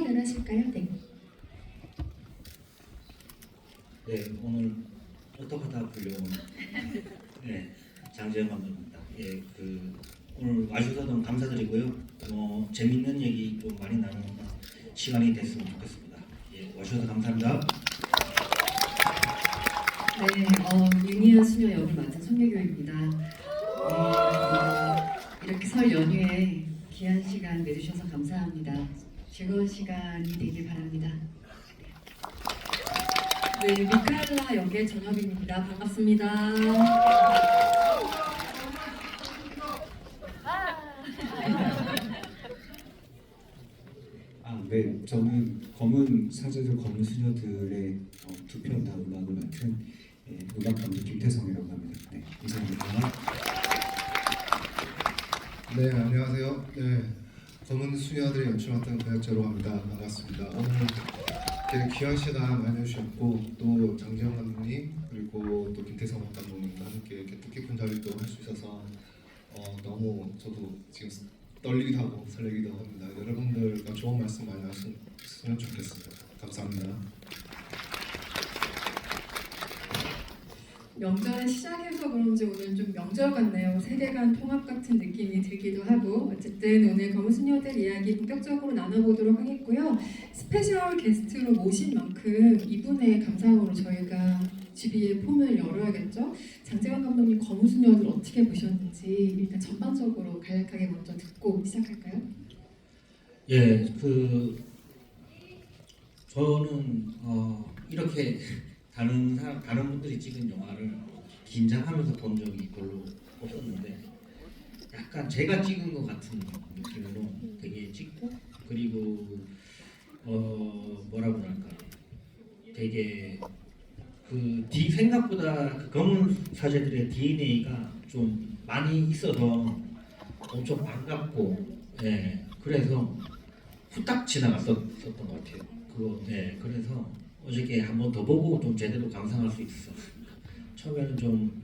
소개를 하실까요? 네. 네, 오늘 어떡하다 불려온 장재영 감독입니다. 오늘 와주셔서 너무 감사드리고요. 재밌는 얘기 좀 많이 나누는 시간이 됐으면 좋겠습니다. 와주셔서 감사합니다. 네, 유니아 수녀 역을 맡은 손예교입니다. 이렇게 설 연휴에 귀한 시간 내주셔서 감사합니다. 즐거운 시간이 되길 바랍니다. 네, 미카엘라 역의 전여빈입니다. 반갑습니다. 네, 저는 검은 사제들, 검은 수녀들의 두 편 다 음악을 맡은 음악 감독 김태성이라고 합니다. 네, 감사합니다. 네, 안녕하세요. 네, 검은 수녀들의 연출 맡은 고약자로 합니다. 반갑습니다. 오늘 되게 귀한 시간 많이 해주셨고 또 장재영 감독님 그리고 또 김태성 감독님과 함께 이렇게 뜻깊은 자리도 할 수 있어서 너무 저도 지금 떨리기도 하고 설레기도 합니다. 여러분들과 좋은 말씀 많이 하셨으면 좋겠습니다. 감사합니다. 명절을 시작해서 그런지 오늘 좀 명절 같네요. 세대간 통합 같은 느낌이 들기도 하고 어쨌든 오늘 검은 수녀들 이야기 본격적으로 나눠보도록 하겠고요. 스페셜 게스트로 모신 만큼 이분의 감상으로 저희가 GB의 폼을 열어야겠죠. 장재환 감독님 검은 수녀들 어떻게 보셨는지 일단 전반적으로 간략하게 먼저 듣고 시작할까요? 저는 이렇게 다른 분들이 찍은 영화를 긴장하면서 본 적이 별로 없었는데 약간 제가 찍은 것 같은 느낌으로 되게 찍고 그리고 뭐라고 할까 되게 생각보다 그 검은 사제들의 DNA가 좀 많이 있어서 엄청 반갑고 그래서 후딱 지나갔었던 것 같아요. 그래서 어저께 한 번 더 보고 좀 제대로 감상할 수 있었습니다. 처음에는 좀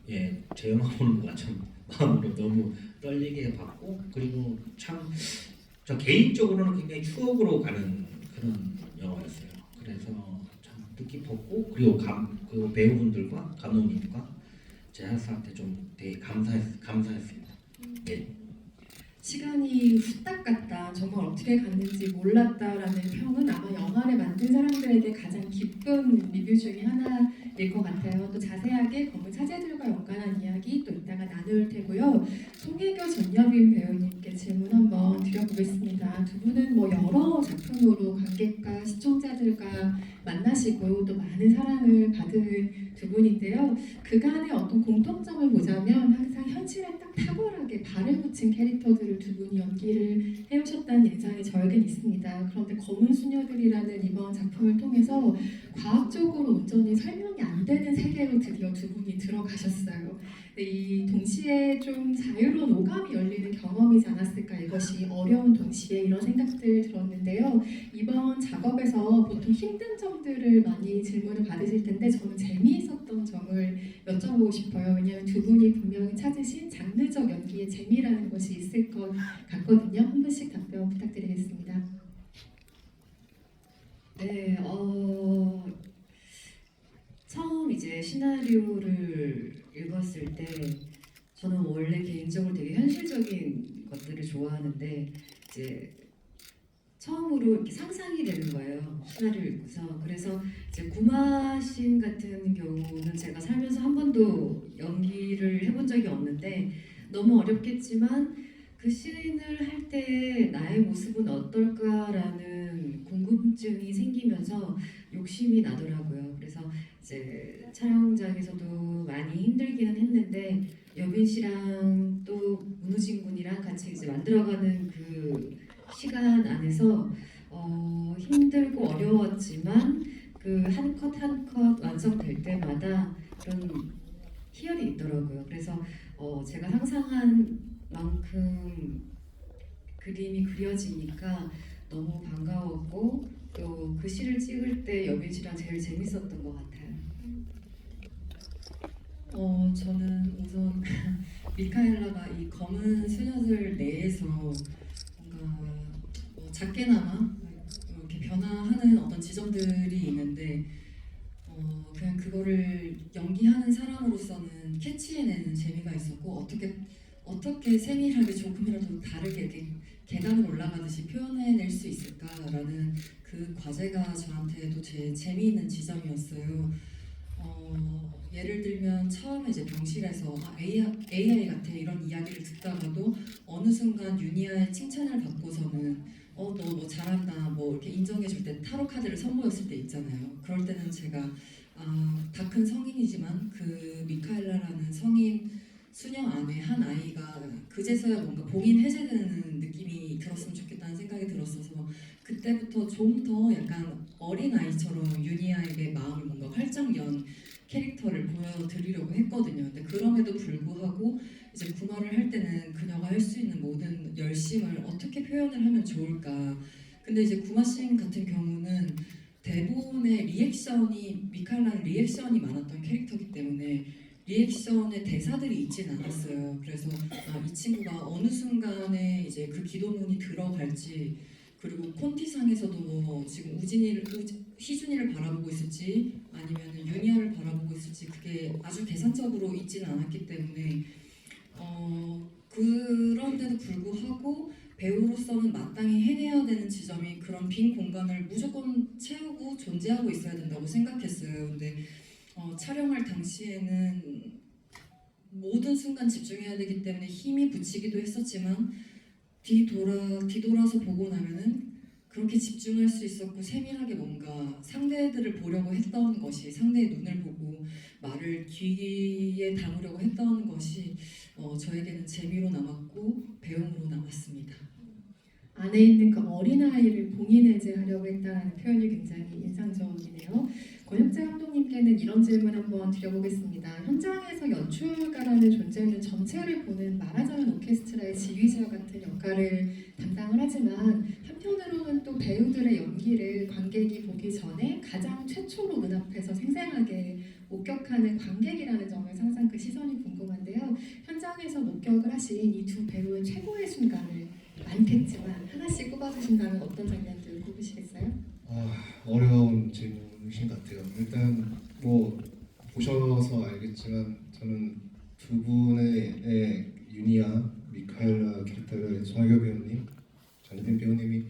제 영화 보는 것 같은 마음으로 너무 떨리게 봤고 그리고 참 저 개인적으로는 굉장히 추억으로 가는 그런 영화였어요. 그래서 참 뜻깊었고 그리고 그 배우분들과 감독님과 제작사한테 좀 되게 감사했습니다. 시간이 후딱 갔다, 정말 어떻게 갔는지 몰랐다라는 평은 아마 영화를 만든 사람들에게 가장 기쁜 리뷰 중에 하나일 것 같아요. 또 자세하게 검은 사제들과 연관한 이야기 또 이따가 나눌 테고요. 송혜교 전여빈 배우님께 질문 한번 드려보겠습니다. 두 분은 여러 작품으로 관객과 시청자들과 만나시고 또 많은 사랑을 받은 두 분인데요. 그간의 어떤 공통점을 보자면 항상 현실에 딱 탁월하게 발을 붙인 캐릭터들을 두 분이 연기를 해오셨다는 인상이 저에겐 있습니다. 그런데 검은 수녀들이라는 이번 작품을 통해서 과학적으로 온전히 설명이 안 되는 세계로 드디어 두 분이 들어가셨어요. 이 동시에 좀 자유로운 오감이 열리는 경험이지 않았을까, 이것이 어려운 동시에 이런 생각들 들었는데요. 이번 작업에서 보통 힘든 점들을 많이 질문을 받으실 텐데 저는 재미있었던 점을 여쭤보고 싶어요. 왜냐하면 두 분이 분명히 찾으신 장르적 연기의 재미라는 것이 있을 것 같거든요. 한 분씩 답변 부탁드리겠습니다. 네, 처음 이제 시나리오를 읽었을 때 저는 원래 개인적으로 되게 현실적인 것들을 좋아하는데 이제 처음으로 이렇게 상상이 되는 거예요. 시나리오를 읽고서. 그래서 이제 구마신 같은 경우는 제가 살면서 한 번도 연기를 해본 적이 없는데 너무 어렵겠지만 그 씬을 할 때 나의 모습은 어떨까라는 궁금증이 생기면서 욕심이 나더라고요. 그래서 이제 촬영장에서도 많이 힘들기는 했는데 여빈 씨랑 또 문우진 군이랑 같이 이제 만들어가는 그 시간 안에서 힘들고 어려웠지만 그 한 컷 한 컷 완성될 때마다 그런 희열이 있더라고요. 그래서 제가 상상한 만큼 그림이 그려지니까 너무 반가웠고 또 그 시를 찍을 때 여빈 씨랑 제일 재밌었던 것 같아요. 저는 우선 미카엘라가 이 검은 수녀들 내에서 뭔가 작게나마 이렇게 변화하는 어떤 지점들이 있는데 그냥 그거를 연기하는 사람으로서는 캐치해내는 재미가 있었고 어떻게 세밀하게 조금이라도 다르게 이렇게 계단을 올라가듯이 표현해낼 수 있을까라는 그 과제가 저한테도 제일 재미있는 지점이었어요. 예를 들면 처음에 이제 병실에서 AI 같아 이런 이야기를 듣다가도 어느 순간 유니아의 칭찬을 받고서는 너 뭐 잘한다 뭐 이렇게 인정해줄 때 타로 카드를 선보였을 때 있잖아요. 그럴 때는 제가 다 큰 성인이지만 그 미카엘라라는 성인 수녀 안에 한 아이가 그제서야 뭔가 봉인 해제되는 느낌이 들었으면 좋겠다는 생각이 들었어서 그때부터 좀 더 약간 어린 아이처럼 유니아에게 마음을 뭔가 활짝 연 캐릭터를 보여드리려고 했거든요. 근데 그럼에도 불구하고 이제 구마를 할 때는 그녀가 할 수 있는 모든 열심을 어떻게 표현을 하면 좋을까. 근데 이제 구마씬 같은 경우는 대부분의 미칼라는 리액션이 많았던 캐릭터이기 때문에 리액션의 대사들이 있진 않았어요. 그래서 이 친구가 어느 순간에 이제 그 기도문이 들어갈지 그리고 콘티상에서도 뭐 지금 희준이를 바라보고 있을지 아니면 유니아를 바라보고 있을지 그게 아주 계산적으로 있지는 않았기 때문에 그런데도 불구하고 배우로서는 마땅히 해내야 되는 지점이 그런 빈 공간을 무조건 채우고 존재하고 있어야 된다고 생각했어요. 근데 촬영할 당시에는 모든 순간 집중해야 되기 때문에 힘이 붙이기도 했었지만 뒤돌아서 보고 나면은 그렇게 집중할 수 있었고 세밀하게 뭔가 상대들을 보려고 했던 것이 상대의 눈을 보고 말을 귀에 담으려고 했던 것이 저에게는 재미로 남았고 배움으로 남았습니다. 안에 있는 그 어린아이를 봉인해제하려고 했다는 표현이 굉장히 인상적이네요. 권혁재 감독님께는 이런 질문 한번 드려보겠습니다. 현장에서 연출가라는 존재는 전체를 보는 말하자면 오케스트라의 지휘자 같은 역할을 담당을 하지만 한편으로는 또 배우들의 연기를 관객이 보기 전에 가장 최초로 눈앞에서 생생하게 목격하는 관객이라는 점에서 항상 그 시선이 궁금한데요. 현장에서 목격을 하신 이 두 배우의 최고의 순간을 많겠지만 하나씩 꼽아주신다면 어떤 장면들 꼽으시겠어요? 어려운 질문이신 것 같아요. 일단 뭐 보셔서 알겠지만 저는 두 분의 유니아, 미카엘라 캐릭터를 송하교 배우님, 전혜빈 배우님이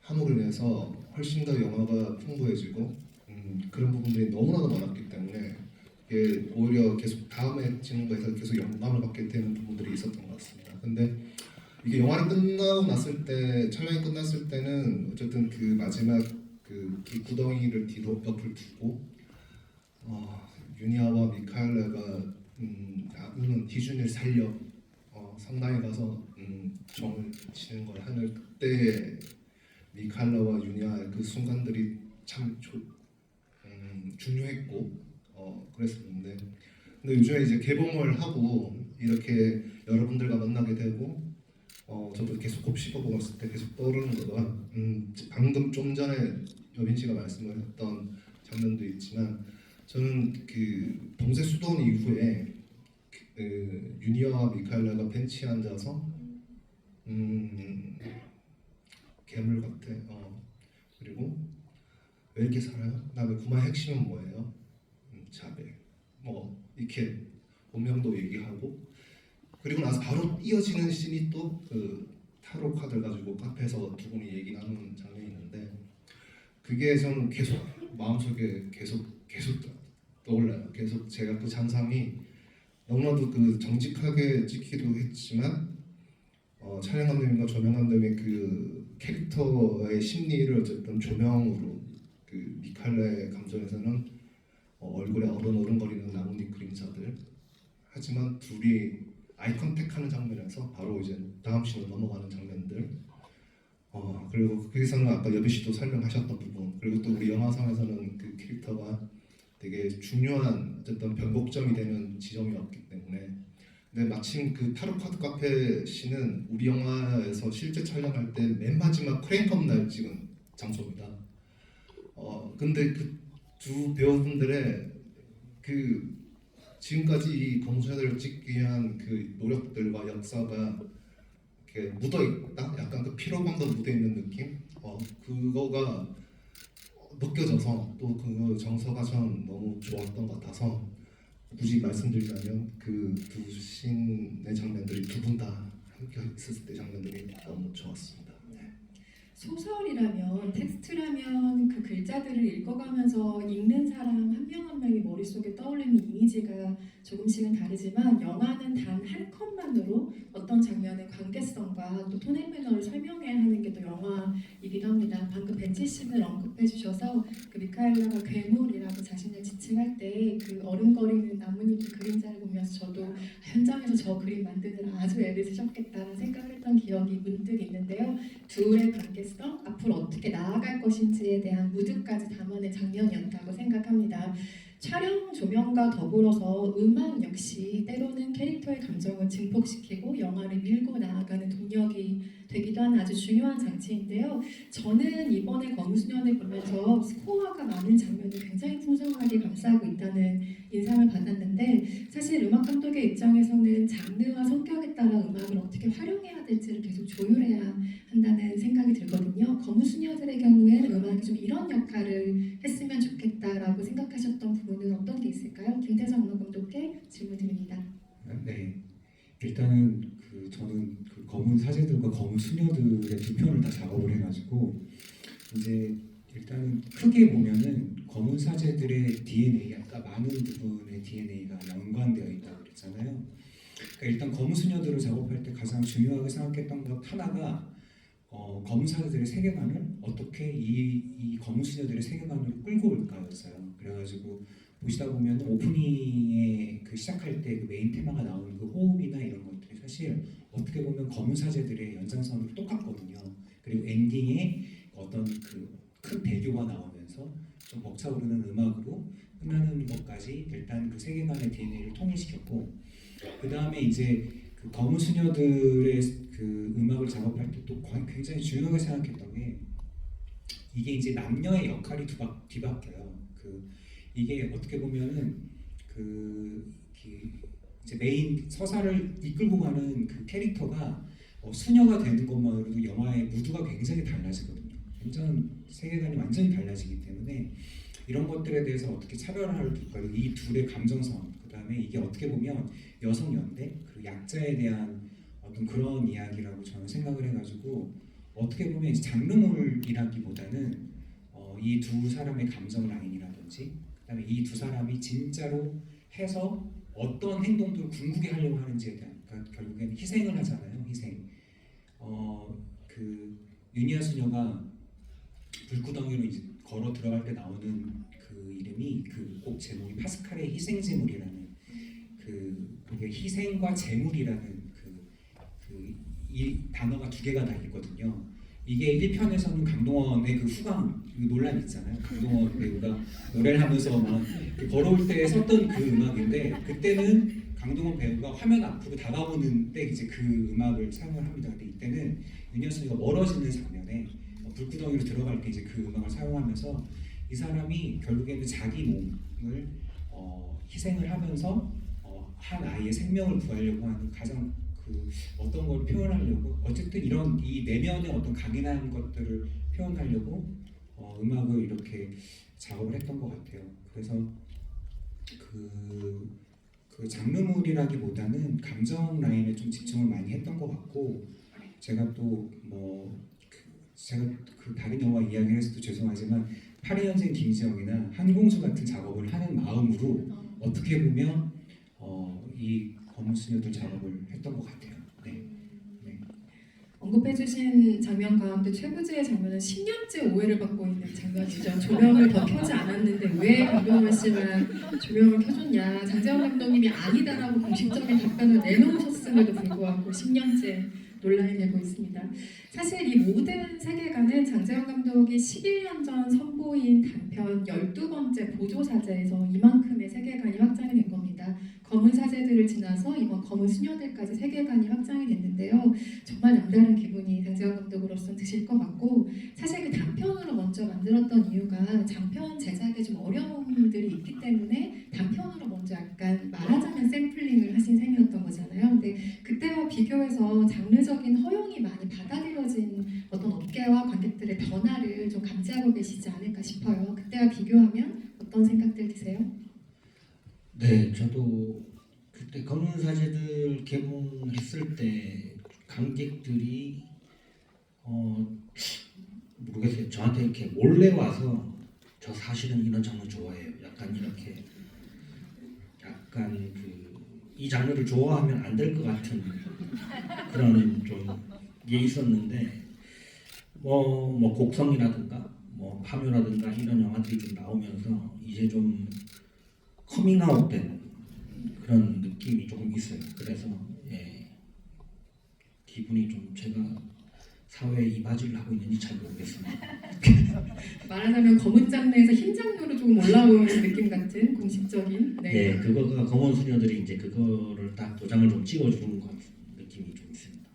함으로 인해서 훨씬 더 영화가 풍부해지고 그런 부분들이 너무나도 많았기 때문에 이게 오히려 계속 다음에 찍는 거에서 계속 영감을 받게 되는 부분들이 있었던 것 같습니다. 근데 이게 영화를 끝나고 났을 때 촬영이 끝났을 때는 어쨌든 그 마지막 그 구덩이를 뒤로 옆을 두고 유니아와 미카엘라가 나는 희준이를 살려 성당에 가서 종을 치는 걸 하는 그때 미카엘라와 유니아의 그 순간들이 참 중요했고 그랬었는데 근데 요즘에 이제 개봉을 하고 이렇게 여러분들과 만나게 되고 저도 계속 곱씹어 봤을 때 계속 떠오르는 거가 방금 좀 전에 여빈 씨가 말씀을 했던 장면도 있지만 저는 그 범죄 수도원 이후에 유니아와 미카엘라가 벤치에 앉아서 괴물 같아. 그리고 왜 이렇게 살아요? 나의 구마의 핵심은 뭐예요? 자백. 뭐 이렇게 본명도 얘기하고 그리고 나서 바로 이어지는 씬이 또 그 타로 카드를 가지고 카페에서 두 분이 얘기 나누는 장면이 있는데 그게 저는 계속 마음속에 계속 떠올라요. 계속 제가 그 잔상이 너무나도 그 정직하게 찍기도 했지만 촬영 감독님과 조명 감독의 그 캐릭터의 심리를 어쨌든 조명으로 그 미칼레 감정에서는 얼굴에 어른어른거리는 나뭇잎 그림자들 하지만 둘이 아이 컨택하는 장면에서 바로 이제 다음 씬으로 넘어가는 장면들 그리고 거기서는 아까 여비 씨도 설명하셨던 부분 그리고 또 우리 영화상에서는 그 캐릭터가 되게 중요한 어쨌든 변곡점이 되는 지점이었기 때문에 근데 마침 그 타로 카드 카페 씬은 우리 영화에서 실제 촬영할 때 맨 마지막 크레인컵 날 찍은 장소입니다. 근데 그 두 배우분들의 그 지금까지 이 검수사들을 찍기 위한 그 노력들과 역사가 이렇게 묻어 있다, 약간 그 피로감도 묻어 있는 느낌. 그거가 느껴져서 또 그 정서가 전 너무 좋았던 것 같아서 굳이 말씀드리자면 그 두 신의 장면들이 두 분 다 함께 있었을 때 장면들이 너무 좋았습니다. 네. 소설이라면 텍스트라면 그 글자들을 읽어가면서 읽는 사람 한 명 한 명이 머릿속에 떠올리는 이미지가 조금씩은 다르지만 영화는 단 한 컷만으로 어떤 장면의 관계성과 또 톤앤 매너를 설명해야 하는 게 또 영화이기도 합니다. 방금 벤치 씬을 언급해 주셔서 그 미카엘라가 괴물이라고 자신을 지칭할 때 그 어른거리는 나뭇잎 그림자를 보면서 저도 현장에서 저 그림 만드느라 아주 애를 쓰셨겠다는 생각을 했던 기억이 문득 있는데요. 둘의 관계성, 앞으로 어떻게 나아갈 것인지에 대한 무드까지 담아낸 장면이었다고 생각합니다. 촬영 조명과 더불어서 음악 역시 때로는 캐릭터의 감정을 증폭시키고 영화를 밀고 나아가는 동력이 되기도 하는 아주 중요한 장치인데요. 저는 이번에 검수년을 보면서 스코어가 많은 장면을 굉장히 풍성하게 감싸고 있다는 인상을 받았는데 사실 음악 감독의 입장에서는 장르와 성격에 따라 음악을 어떻게 활용해야 될지를 계속 조율해야 한다는 생각이 들거든요. 검은수녀들의 경우에는 음악이 좀 이런 역할을 했으면 좋겠다라고 생각하셨던 부분은 어떤 게 있을까요? 김태성 음악 감독께 질문드립니다. 네, 일단은 저는 그 검은 사제들과 검은 수녀들의 두 편을 다 작업을 해가지고 이제 일단은 크게 보면은 검은 사제들의 DNA, 아까 많은 부분의 DNA가 연관되어 있다고 그랬잖아요. 그러니까 일단 검은 수녀들을 작업할 때 가장 중요하게 생각했던 것 하나가 검은 사제들의 세계관을 어떻게 이 검은 수녀들의 세계관으로 끌고 올까였어요. 그래가지고 보시다 보면 오프닝에 그 시작할 때 그 메인 테마가 나오는 그 호흡이나 이런 것들이 사실 어떻게 보면 검은 사제들의 연장선으로 똑같거든요. 그리고 엔딩에 어떤 그 큰 대교가 나오면서 좀 벅차오르는 음악으로 끝나는 것까지 일단 그 세계관의 DNA를 통일시켰고, 그 다음에 이제 그 검은 수녀들의 그 음악을 작업할 때 또 굉장히 중요하게 생각했던 게 이게 이제 남녀의 역할이 뒤바뀌어요. 이게 어떻게 보면은 이제 메인 서사를 이끌고 가는 그 캐릭터가 수녀가 되는 것만으로도 영화의 무드가 굉장히 달라지거든요. 세계관이 완전히 달라지기 때문에 이런 것들에 대해서 어떻게 차별화를 둘까, 이 둘의 감정선, 그 다음에 이게 어떻게 보면 여성 연대 그리고 약자에 대한 어떤 그런 이야기라고 저는 생각을 해가지고 어떻게 보면 이제 장르물이라기보다는 이 두 사람의 감정 라인이라든지 그다음에 이 두 사람이 진짜로 해서 어떤 행동들을 궁극에 하려고 하는지에 대한, 그러니까 결국엔 희생을 하잖아요. 희생. 그 유니아 수녀가 불구덩이로 이제 걸어 들어갈 때 나오는 그 이름이 그 곡 제목이 파스칼의 희생 제물이라는 그게 희생과 제물이라는 이 단어가 두 개가 다 있거든요. 이게 1편에서는 강동원의 그 후광 그 논란 있잖아요. 강동원 배우가 노래를 하면서 막 걸어올 때 썼던 그 음악인데 그때는 강동원 배우가 화면 앞으로 다가오는 때 이제 그 음악을 사용을 합니다. 근데 이때는 윤여순이가 멀어지는 장면에 불구덩이로 들어갈 때 이제 그 음악을 사용하면서 이 사람이 결국에는 자기 몸을 희생을 하면서 한 아이의 생명을 구하려고 하는 가장 어떤 걸 표현하려고 어쨌든 이런 이 내면의 어떤 강인한 것들을 표현하려고 음악을 이렇게 작업을 했던 것 같아요. 그래서 그 장르물이라기보다는 감정 라인에 좀 집중을 많이 했던 것 같고 제가 또 제가 그 다른 영화 이야기를 해서도 죄송하지만 82년생 김지영이나 한공주 같은 작업을 하는 마음으로 어떻게 보면 이 검은 수녀들 작업을 했던 것 같아요. 네. 언급해주신 장면 가운데 최고지의 장면은 10년째 오해를 받고 있는 장면이죠. 조명을 더 켜지 않았는데 왜 강동원 씨만 조명을 켜줬냐. 장재원 감독님이 아니다라고 공식적인 답변을 내놓으셨음에도 불구하고 10년째 논란이 되고 있습니다. 사실 이 모든 세계관은 장재원 감독이 11년 전 선보인 단편 12번째 보조사제에서 이만큼의 세계관이 확장이 된 겁니다. 검은 사제들을 지나서 이번 검은 수녀들까지 세계관이 확장이 됐는데요. 정말 남다른 기분이 장재원 감독으로서 드실 것 같고 사실 그 단편으로 먼저 만들었던 이유가 장편 제작에 좀 어려움들이 있기 때문에 단편으로 먼저 약간 말하자면 샘플링을 하신 셈이었던 거잖아요. 근데 그때와 비교해서 장르적인 허용이 많이 받아들여진 어떤 업계와 관객들 것들의 변화를 좀 감지하고 계시지 않을까 싶어요. 그때와 비교하면 어떤 생각들 드세요? 네, 저도 그때 검은 사제들 개봉했을 때 관객들이 모르겠어요. 저한테 이렇게 몰래 와서 저 사실은 이런 장르 좋아해요. 약간 이렇게 약간 이 장르를 좋아하면 안 될 것 같은 그런 좀 게 있었는데 뭐 곡성이라든가 뭐 파묘라든가 이런 영화들이 좀 나오면서 이제 좀 커밍아웃된 그런 느낌이 조금 있어요. 그래서 기분이 좀 제가 사회에 이바지를 하고 있는지 잘 모르겠습니다. 말하자면 검은 장르에서 흰 장르로 조금 올라오는 느낌 같은 공식적인. 네. 그거가 검은 수녀들이 이제 그거를 딱 도장을 좀 찍어주는 것 같은 느낌이 좀 있습니다.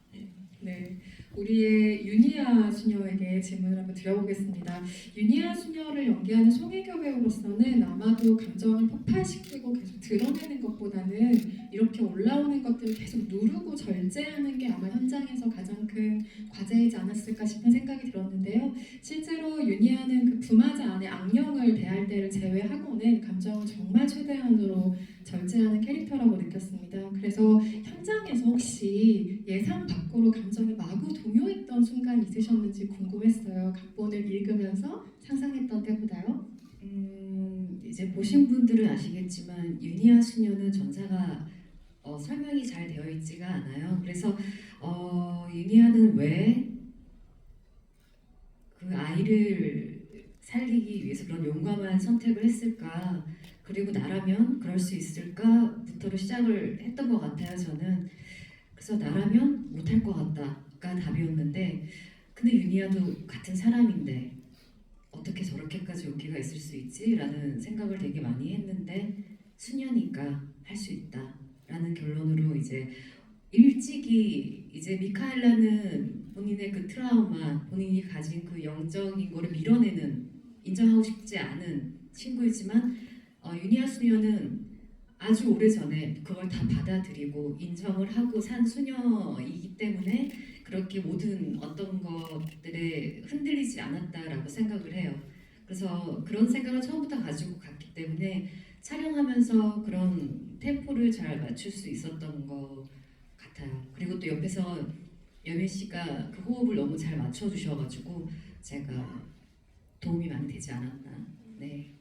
네, 우리의 유니아 수녀에게 질문을 한번 드려보겠습니다. 유니아 수녀를 연기하는 송혜교 배우로서는 아마도 감정을 폭발시키고 계속 드러내는 것보다는 이렇게 올라오는 것들을 계속 누르고 절제하는 게 아마 현장에서 가장 큰 과제이지 않았을까 싶은 생각이 들었는데요. 실제로 유니아는 그 부마자 안에 악령을 대할 때를 제외하고는 감정을 정말 최대한으로 절제하는 캐릭터라고 느꼈습니다. 그래서 현장에서 혹시 예상 밖으로 감정이 마구 동요했던 순간 있으셨는지 궁금했어요. 각본을 읽으면서 상상했던 때보다요. 이제 보신 분들은 아시겠지만 유니아 수녀는 전사가 설명이 잘 되어 있지가 않아요. 그래서 유니아는 왜 그 아이를 살리기 위해서 그런 용감한 선택을 했을까? 그리고 나라면 그럴 수 있을까?부터로 시작을 했던 것 같아요. 저는 그래서 나라면 못할 것 같다가 답이었는데, 근데 유니아도 같은 사람인데 어떻게 저렇게까지 용기가 있을 수 있지? 라는 생각을 되게 많이 했는데 수녀니까 할 수 있다 라는 결론으로 이제 일찍이 이제 미카엘라는 본인의 그 트라우마, 본인이 가진 그 영적인 거를 밀어내는, 인정하고 싶지 않은 친구이지만 유니아 수녀는 아주 오래전에 그걸 다 받아들이고 인정을 하고 산 수녀이기 때문에 그렇게 모든 어떤 것들에 흔들리지 않았다라고 생각을 해요. 그래서 그런 생각을 처음부터 가지고 갔기 때문에 촬영하면서 그런 템포를 잘 맞출 수 있었던 것 같아요. 그리고 또 옆에서 여민 씨가 그 호흡을 너무 잘 맞춰주셔가지고 제가 도움이 많이 되지 않았나. 네.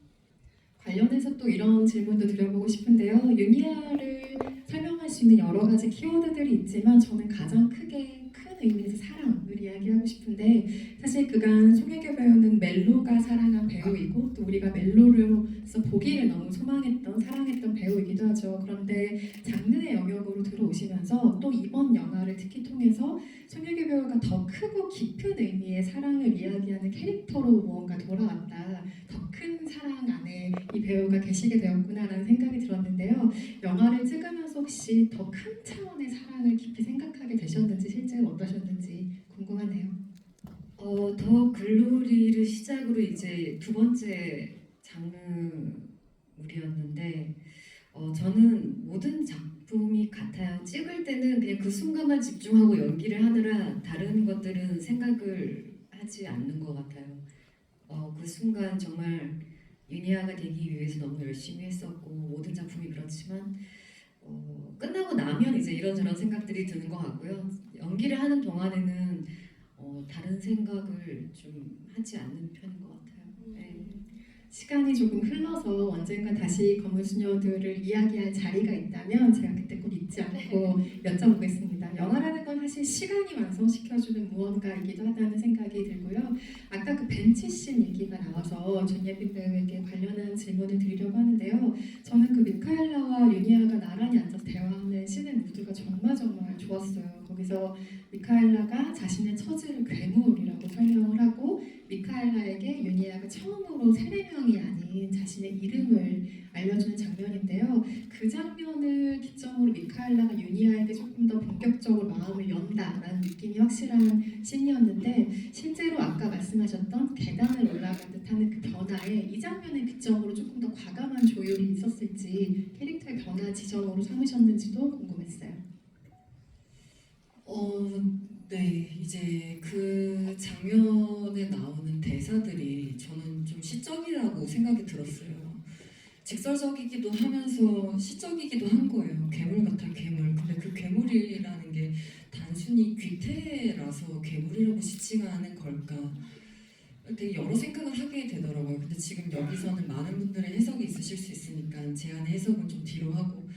관련해서 또 이런 질문도 드려보고 싶은데요. 유니아를 설명할 수 있는 여러 가지 키워드들이 있지만 저는 가장 크게 큰 의미에서 사랑을 이야기하고 싶은데, 사실 그간 송혜교 배우는 멜로가 사랑한 배우이고 또 우리가 멜로로서 보기를 너무 소망했던, 사랑했던 배우이기도 하죠. 그런데 장르의 영역으로 들어오시면서 또 이번 영화를 특히 통해서 송혜교 배우가 더 크고 깊은 의미의 사랑을 이야기하는 캐릭터로 무언가 돌아왔다, 더 큰 사랑 안에 이 배우가 계시게 되었구나라는 생각이 들었는데요. 영화를 찍으면서 혹시 더 큰 차원의 사랑을 깊이 생각하게 되셨는지, 실제로 어떠셨는지 궁금하네요. 더 글로리를 시작으로 이제 두 번째 장르물이었는데 저는 모든 작품이 같아요. 찍을 때는 그냥 그 순간만 집중하고 연기를 하느라 다른 것들은 생각을 하지 않는 것 같아요. 그 순간 정말 유니아가 되기 위해서 너무 열심히 했었고 모든 작품이 그렇지만 끝나고 나면 이제 이런저런 생각들이 드는 것 같고요. 연기를 하는 동안에는 다른 생각을 좀 하지 않는 편인 것 같아요. 네. 시간이 조금 흘러서 언젠가 다시 검은 수녀들을 이야기할 자리가 있다면 제가 그때 꼭 잊지 않고 여쭤보겠습니다. 영화라는 건 사실 시간이 완성시켜주는 무언가이기도 하다는 생각이 들고요. 아까 그 벤치씬 얘기가 나와서 전예빈 배우에게 관련한 질문을 드리려고 하는데요. 저는 그 미카엘라와 유니아가 나란히 앉아서 대화하는 씬의 무드가 정말 좋았어요. 거기서 미카엘라가 자신의 처지를 괴물이라고 설명을 하고 미카엘라에게 유니아가 처음으로 세례명이 아닌 자신의 이름을 알려주는 장면인데요. 그 장면을 기점으로 미카엘라가 유니아에게 조금 더 본격적으로 마음을 연다라는 느낌이 확실한 씬이었는데, 실제로 아까 말씀하셨던 계단을 올라가듯 하는 그 변화에 이 장면을 기점으로 조금 더 과감한 조율이 있었을지, 캐릭터의 변화 지점으로 삼으셨는지도 궁금했어요. 네, 이제 그 장면에 나오는 대사들이 저는 좀 시적이라고 생각이 들었어요. 직설적이기도 하면서 시적이기도 한 거예요. 괴물 같아, 괴물. 근데 그 괴물이라는 게 단순히 귀태라서 괴물이라고 지칭하는 걸까? 되게 여러 생각을 하게 되더라고요. 근데 지금 여기서는 많은 분들의 해석이 있으실 수 있으니까 제 안의 해석은 좀 뒤로 하고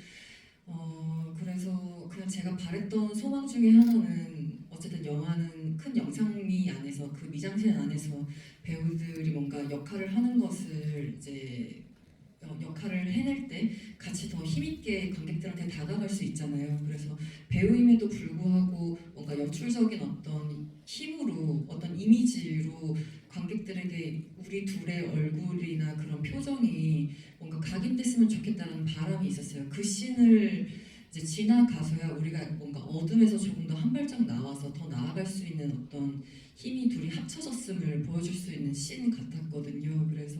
그래서 그냥 제가 바랬던 소망 중에 하나는 어쨌든 영화는 큰 영상미 안에서 그 미장센 안에서 배우들이 뭔가 역할을 하는 것을 이제 역할을 해낼 때 같이 더 힘있게 관객들한테 다가갈 수 있잖아요. 그래서 배우임에도 불구하고 뭔가 연출적인 어떤 힘으로 어떤 이미지로 관객들에게 우리 둘의 얼굴이나 그런 표정이 뭔가 각인됐으면 좋겠다는 바람이 있었어요. 그 씬을 이제 지나가서야 우리가 뭔가 어둠에서 조금 더 한 발짝 나와서 더 나아갈 수 있는 어떤 힘이 둘이 합쳐졌음을 보여줄 수 있는 씬 같았거든요. 그래서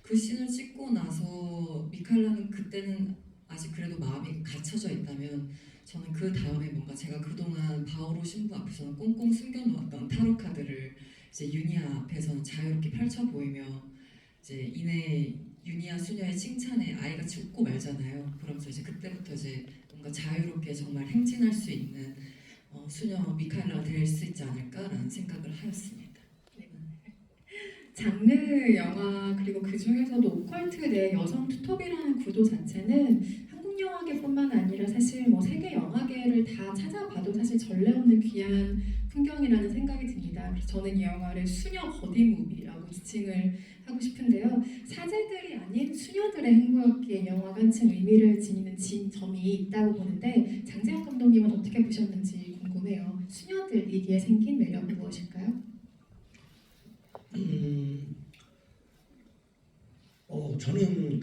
그 씬을 찍고 나서 미칼라는 그때는 아직 그래도 마음이 갇혀져 있다면 저는 그 다음에 뭔가 제가 그동안 바오로 신부 앞에서는 꽁꽁 숨겨놓았던 타로 카드를 이제 유니아 앞에서는 자유롭게 펼쳐 보이며 이제 이내 유니아 수녀의 칭찬에 아이같이 웃고 말잖아요. 그러면서 이제 그때부터 이제 뭔가 자유롭게 정말 행진할 수 있는 수녀 미카엘라가 될 수 있지 않을까라는 생각을 하였습니다. 장르 영화 그리고 그 중에서도 오컬트 내 여성 투톱이라는 구도 자체는 한국 영화계뿐만 아니라 사실 뭐 세계 영화계를 다 찾아봐도 사실 전례 없는 귀한 풍경이라는 생각이 듭니다. 그래서 저는 이 영화를 수녀 버디 무비라고 지칭을 하고 싶은데요. 사제들이 아닌 수녀들의 행보였기에 이 영화가 한층 의미를 지니는 점이 있다고 보는데 장재현 감독님은 어떻게 보셨는지 궁금해요. 수녀들이기에 생긴 매력은 무엇일까요? 저는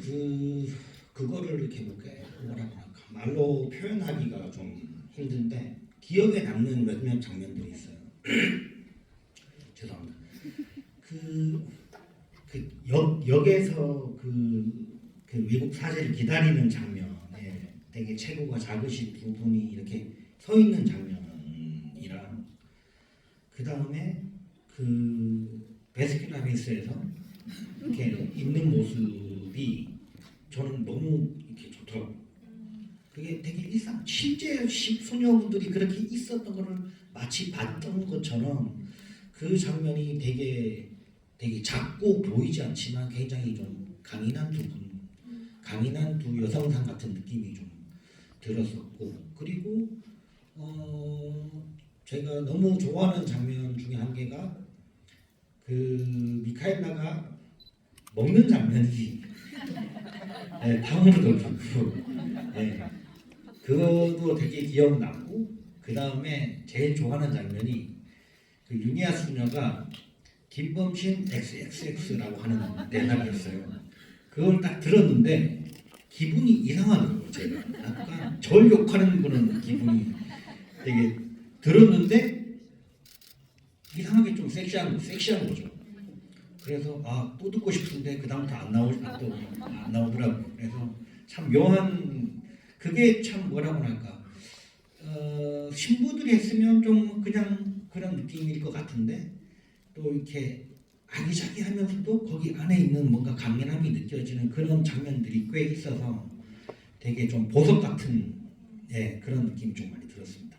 그거를 이렇게 뭐라고 할까 말로 표현하기가 좀 힘든데 기억에 남는 몇몇 장면들이 있어요. 죄송합니다. 역에서 그 외국 사제를 기다리는 장면에 되게 체구가 작으신 두 분이 이렇게 서 있는 장면이랑 그 다음에 그 베스킨라빈스에서 이렇게 있는 모습이 저는 너무 이렇게 좋더라고요. 그게 되게 실제 소녀분들이 그렇게 있었던 거를 마치 봤던 것처럼 그 장면이 되게 작고 보이지 않지만 굉장히 좀 강인한 두 여성상 같은 느낌이 좀 들었었고 그리고 제가 너무 좋아하는 장면 중에 한 개가 그 미카엘라가 먹는 장면이 다음으로도 그렇고 그것도 되게 기억나고 그 다음에 제일 좋아하는 장면이 그 유니아 수녀가 김범신 XXX라고 하는 대사가 있어요. 그걸 딱 들었는데 기분이 이상하더라고요. 제가 약간 절 욕하는 그런 기분이 되게 들었는데 이상하게 좀 섹시한 거죠. 그래서 또 듣고 싶은데 그 다음부터 안 나오더라고요. 그래서 참 묘한 그게 참 뭐라고 할까 신부들이 했으면 좀 그냥 그런 느낌일 것 같은데 또 이렇게 아기자기하면서도 거기 안에 있는 뭔가 강렬함이 느껴지는 그런 장면들이 꽤 있어서 되게 좀 보석 같은 그런 느낌이 좀 많이 들었습니다.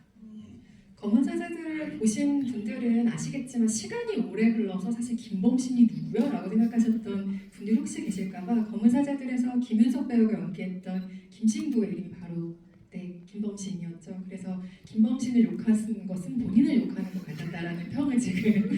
검은 사제들을 보신 분들은 아시겠지만 시간이 오래 흘러서 사실 김범신이 누구야? 라고 생각하셨던 분들이 혹시 계실까봐 검은 사제들에서 김윤석 배우가 연기했던 김신부의 이름이 바로 김범신이었죠. 그래서 김범신을 욕하는 것은 본인을 욕하는 것 같았다라는 평을 지금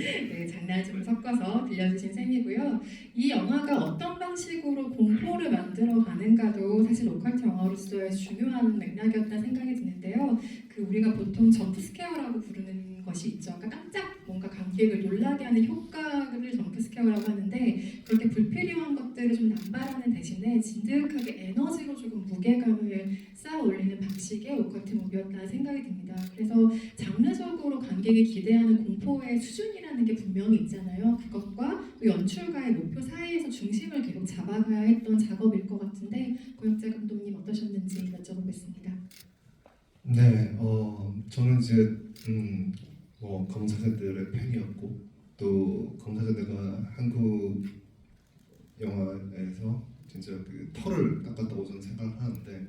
장난 좀 섞어서 들려주신 셈이고요. 이 영화가 어떤 방식으로 공포를 만들어 가는가도 사실 오컬트 영화로서의 중요한 맥락이었다 생각이 드는데요. 우리가 보통 점프스케어라고 부르는 것이 있죠. 그러니까 깜짝 뭔가 관객을 놀라게 하는 효과를 점프스케어라고 하는데 그렇게 불필요한 것들을 좀 남발하는 대신에 진득하게 에너지로 조금 무게감을 쌓아 올리는 방식의 오컬트 무비였다는 생각이 듭니다. 그래서 장르적으로 관객이 기대하는 공포의 수준이라는 게 분명히 있잖아요. 그것과 또 연출가의 목표 사이에서 중심을 계속 잡아가야 했던 작업일 것 같은데 고영재 감독님 어떠셨는지 여쭤보겠습니다. 네, 저는 이제 검은 사제들의 팬이었고 또 검은 사제들과 한국 영화에서 진짜 그 털을 닦았다고 저는 생각을 하는데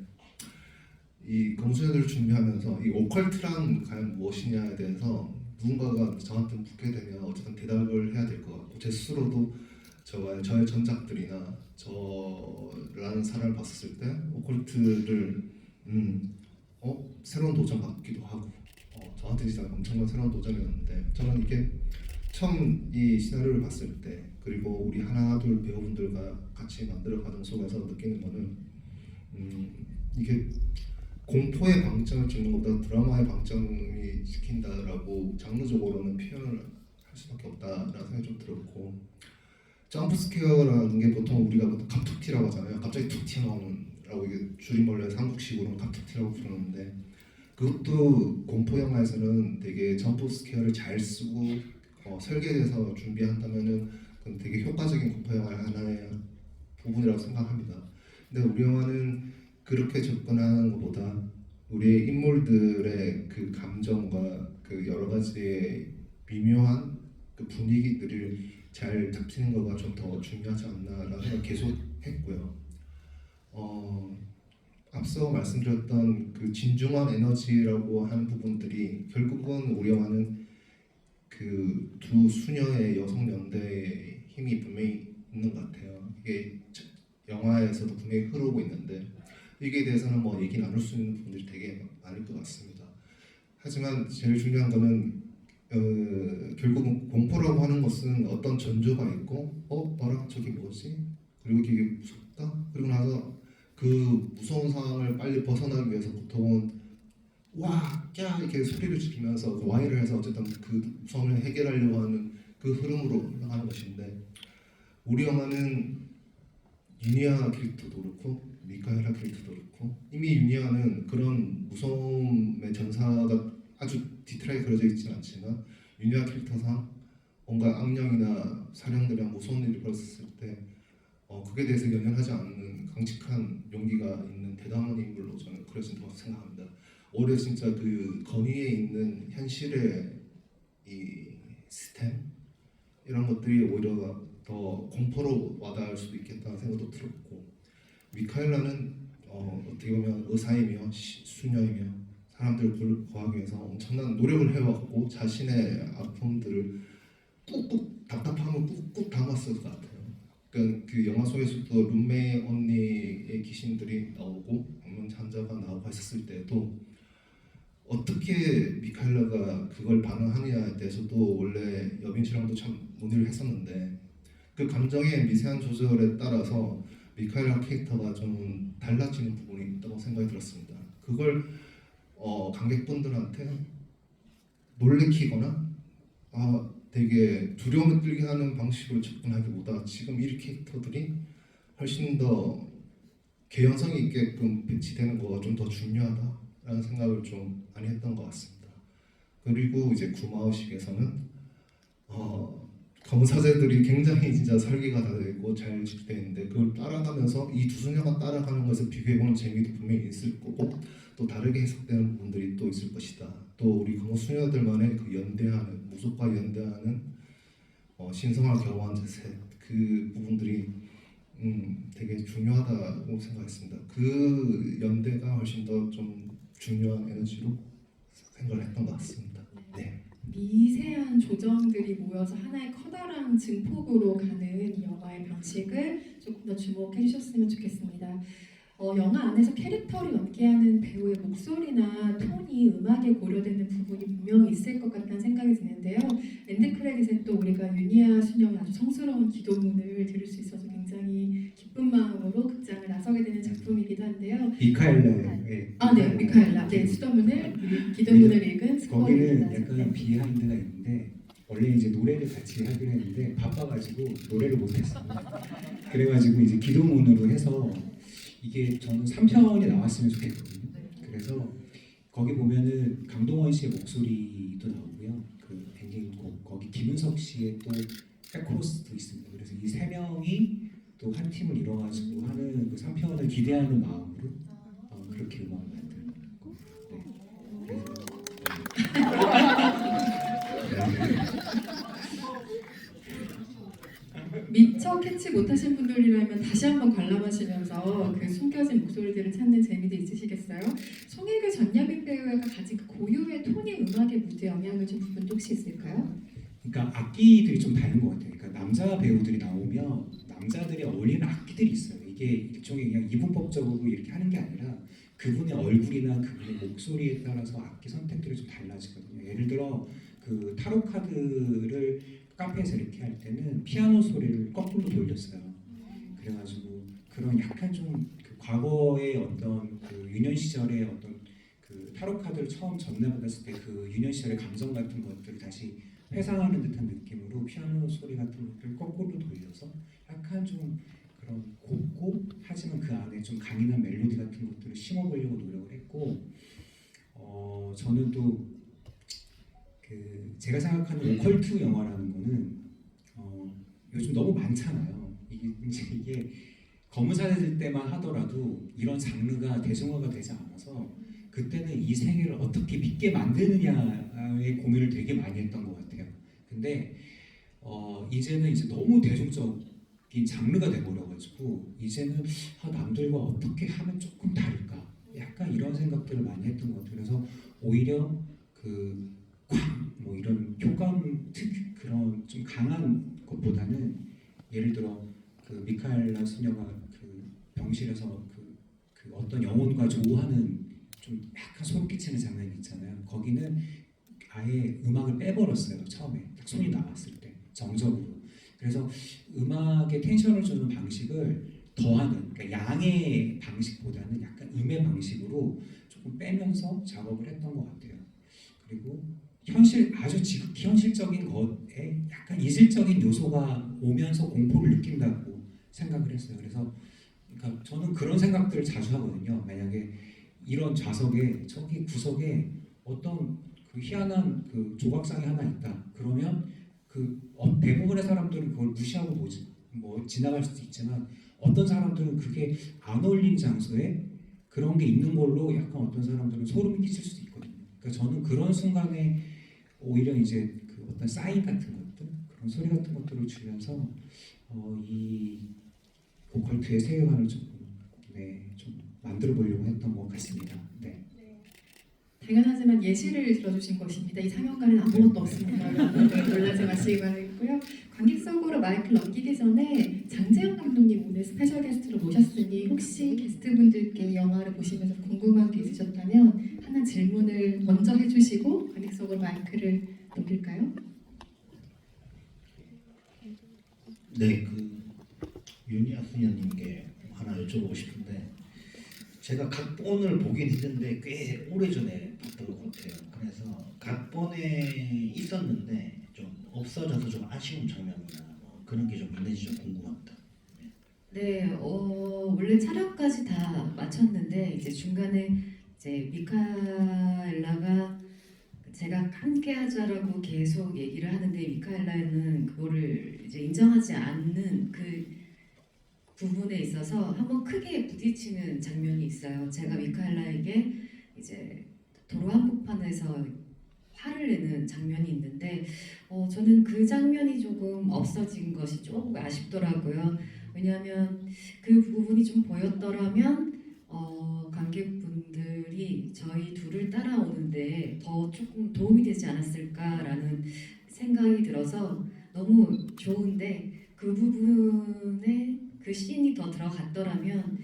이 검은 사제들을 준비하면서 이 오컬트란 과연 무엇이냐에 대해서 누군가가 저한테 묻게 되면 어쨌든 대답을 해야 될 것 같고 제 스스로도 저의 전작들이나 저라는 사람을 봤을 때 오컬트를 새로운 도전 같기도 하고 저한테 진짜 엄청난 새로운 도전이었는데 저는 이게 처음 이 시나리오를 봤을 때 그리고 우리 하나둘 배우분들과 같이 만들어 가는 속에서 느끼는 거는 이게 공포의 방점을 찍는 것보다 드라마의 방점이 찍힌다라고 장르적으로는 표현을 할 수밖에 없다라는 생각이 좀 들었고 점프 스퀘어라는 게 보통 우리가 보통 갑툭튀라고 하잖아요. 갑자기 툭 튀어나오는라고 이게 줄임말로 해서 한국식으로는 갑툭튀라고 부르는데 그것도 공포 영화에서는 되게 점프 스퀘어를 잘 쓰고 설계해서 준비한다면은 그건 되게 효과적인 공포 영화의 하나의 부분이라고 생각합니다. 근데 우리 영화는 그렇게 접근하는 것보다 우리의 인물들의 그 감정과 그 여러 가지의 미묘한 그 분위기들을 잘 잡히는 거가 좀 더 중요하지 않나라는 생각 계속 했고요. 앞서 말씀드렸던 그 진중한 에너지라고 하는 부분들이 결국은 우리 영화는 그 두 수녀의 여성 연대의 힘이 분명히 있는 것 같아요. 이게 영화에서도 분명히 흐르고 있는데 이게 대해서는 뭐 얘기 나눌 수 있는 부분들이 되게 많을 것 같습니다. 하지만 제일 중요한 거는 결국은 공포라고 하는 것은 어떤 전조가 있고 너랑 저게 뭐지? 그리고 이게 무섭다? 그리고 나서 그 무서운 상황을 빨리 벗어나기 위해서 보통은 와! 야! 이렇게 소리를 지르면서 와이를 해서 어쨌든 그 무서움을 해결하려고 하는 그 흐름으로 나가는 것인데 우리 영화는 유니아 캐릭터도 그렇고 미카엘라 캐릭터도 그렇고 이미 유니아는 그런 무서움의 전사가 아주 디테일하게 그려져 있지는 않지만 유니아 캐릭터상 뭔가 악령이나 사령들이랑 무서운 일이 벌어졌을 때 그에 대해서 연연하지 않는 강직한 용기가 있는 대담한 인물로 저는 그려진다고 생각합니다. 오히려 진짜 그 건의에 있는 현실의 이 스템 이런 것들이 오히려 더 공포로 와닿을 수도 있겠다는 생각도 들었고 미카엘라는 어떻게 보면 의사이며 수녀이며 사람들을 구하기 위해서 엄청난 노력을 해왔고 자신의 아픔들을 꾹꾹 답답함을 꾹꾹 담았을 것 같아요. 그러니까 그 영화 속에서도 룸메 언니의 귀신들이 나오고 방문 환자가 나오고 했었을 때도 어떻게 미카엘라가 그걸 반응하느냐에 대해서도 원래 여빈 씨랑도 참 논의를 했었는데 그 감정의 미세한 조절에 따라서 미카엘라 캐릭터가 좀 달라지는 부분이 있다고 생각이 들었습니다. 그걸 관객분들한테 놀래키거나 되게 두려움을 들게 하는 방식으로 접근하기보다 지금 이 캐릭터들이 훨씬 더 개연성이 있게끔 배치되는 거가 좀 더 중요하다라는 생각을 좀 많이 했던 것 같습니다. 그리고 이제 구마우식에서는 검은 사제들이 굉장히 진짜 설계가 다 되고 잘 집되어 있는데 그걸 따라가면서 이 두 수녀가 따라가는 것을 비교해보는 재미도 분명히 있을 거고 또 다르게 해석되는 부분들이 또 있을 것이다. 또 우리 검은 수녀들만의 그 연대하는 무속과 연대하는 신성을 경험한 자세 그 부분들이 되게 중요하다고 생각했습니다. 그 연대가 훨씬 더 좀 중요한 에너지로 생각을 했던 것 같습니다. 네. 미세한 조정들이 모여서 하나의 커다란 증폭으로 가는 이 영화의 방식을 조금 더 주목해 주셨으면 좋겠습니다. 영화 안에서 캐릭터를 연기하는 배우의 목소리나 톤이 음악에 고려되는 부분이 분명히 있을 것 같다는 생각이 드는데요. 엔드 크레딧에 또 우리가 유니아 수녀의 아주 성스러운 기도문을 들을 수 있어서 굉장히 기쁜 마음으로 극장을 나서게 되는 작품이기도 한데요. 미카엘라의 네, 미카엘라. 네, 수도문을 기도문을 읽은 거기는 스코어입니다. 약간 비하인드가 있는데 원래 이제 노래를 같이 하기로 했는데 바빠가지고 노래를 못했어요. 그래가지고 이제 기도문으로 해서 이게 저는 3편이 나왔으면 좋겠거든요. 그래서 거기 보면은 강동원 씨의 목소리도 나오고요. 그 엔딩곡 거기 김은석 씨의 또 백코러스도 있습니다. 그래서 이 세 명이 또 한 팀을 이뤄가지고 하는 그 3편을 기대하는 마음으로 그렇게 음악을 만드는 거. 네. 그래서 미처 캐치 못하신 분들이라면 다시 한번 관람하시면서 그 숨겨진 목소리들을 찾는 재미도 있으시겠어요? 송혜교 전여빈 배우가 가진 그 고유의 톤이 음악에 무대 영향을 준 부분도 혹시 있을까요? 그러니까 악기들이 좀 다른 것 같아요. 그러니까 남자 배우들이 나오면 남자들이 어울리는 악기들이 있어요. 이게 일종의 그냥 이분법적으로 이렇게 하는 게 아니라 그분의 얼굴이나 그분의 목소리에 따라서 악기 선택들이 좀 달라지거든요. 예를 들어 그 타로 카드를 카페에서 이렇게 할 때는 피아노 소리를 거꾸로 돌렸어요. 그래가지고 그런 약간 좀그 과거의 어떤 그 유년 시절의 어떤 그 타로 카드를 처음 전달받았을 때 그 유년 시절의 감정 같은 것들을 다시 회상하는 듯한 느낌으로 피아노 소리 같은 것들을 거꾸로 돌려서 약간 좀 그런 곱고 하지만 그 안에 좀 강인한 멜로디 같은 것들을 심어보려고 노력을 했고 저는 또 그 제가 생각하는 오컬트 영화라는 거는 요즘 너무 많잖아요. 이게 검은 사제들 때만 하더라도 이런 장르가 대중화가 되지 않아서 그때는 이 세계를 어떻게 믿게 만드느냐의 고민을 되게 많이 했던 것 같아요. 근데 이제는 이제 너무 대중적인 장르가 돼버려가지고 이제는 남들과 어떻게 하면 조금 다를까 약간 이런 생각들을 많이 했던 것 같아요. 그래서 오히려 그 뭐 이런 효과음 그런 좀 강한 것보다는 예를 들어 그 미카엘라 수녀가 그 병실에서 그 어떤 영혼과 조우하는 좀 약간 소름 끼치는 장면이 있잖아요. 거기는 아예 음악을 빼버렸어요. 처음에 딱 손이 나왔을 때 정적으로. 그래서 음악에 텐션을 주는 방식을 더하는 그러니까 양의 방식보다는 약간 음의 방식으로 조금 빼면서 작업을 했던 것 같아요. 그리고 아주 지극히 현실적인 것에 약간 이질적인 요소가 오면서 공포를 느낀다고 생각을 했어요. 그래서 그러니까 저는 그런 생각들을 자주 하거든요. 만약에 이런 좌석에 저기 구석에 어떤 그 희한한 그 조각상이 하나 있다. 그러면 대부분의 사람들은 그걸 무시하고 지나갈 수도 있지만 어떤 사람들은 그게 안 어울리는 장소에 그런 게 있는 걸로 약간 어떤 사람들은 소름이 끼칠 수도 있거든요. 그러니까 저는 그런 순간에 오히려 이제 그 어떤 사인 같은 것들, 그런 소리 같은 것들을 주면서 이 오컬트의 세계관을 좀 만들어 보려고 했던 것 같습니다. 네. 당연하지만 예시를 들어주신 것입니다. 이 상영관에는 아무것도 없습니다. 여러분들 놀라지 마시기 바라겠고요. 관객석으로 마이크를 넘기기 전에 장재영 감독님 오늘 스페셜 게스트로 모셨으니 혹시 게스트분들께 영화를 보시면서 궁금한 게 있으셨다면 하나 질문을 먼저 해주시고 관객석으로 마이크를 넘길까요? 네, 윤희아 수녀님께 하나 여쭤보고 싶은데 제가 각본을 보긴 했는데 꽤 오래전에 봤던 것 같아요. 그래서 각본에 있었는데 좀 없어져서 좀 아쉬운 장면이나 그런 게 좀 있는지 좀 궁금합니다. 네, 원래 촬영까지 다 마쳤는데 이제 중간에 이제 미카엘라가 제가 함께 하자라고 계속 얘기를 하는데 미카엘라는 그거를 이제 인정하지 않는 그 부분에 있어서 한번 크게 부딪히는 장면이 있어요. 제가 미카엘라에게 이제 도로 한복판에서 화를 내는 장면이 있는데 저는 그 장면이 조금 없어진 것이 조금 아쉽더라고요. 왜냐하면 그 부분이 좀 보였더라면 관객분들이 저희 둘을 따라오는데 더 조금 도움이 되지 않았을까라는 생각이 들어서 너무 좋은데 그 부분에 그 씬이 더 들어갔더라면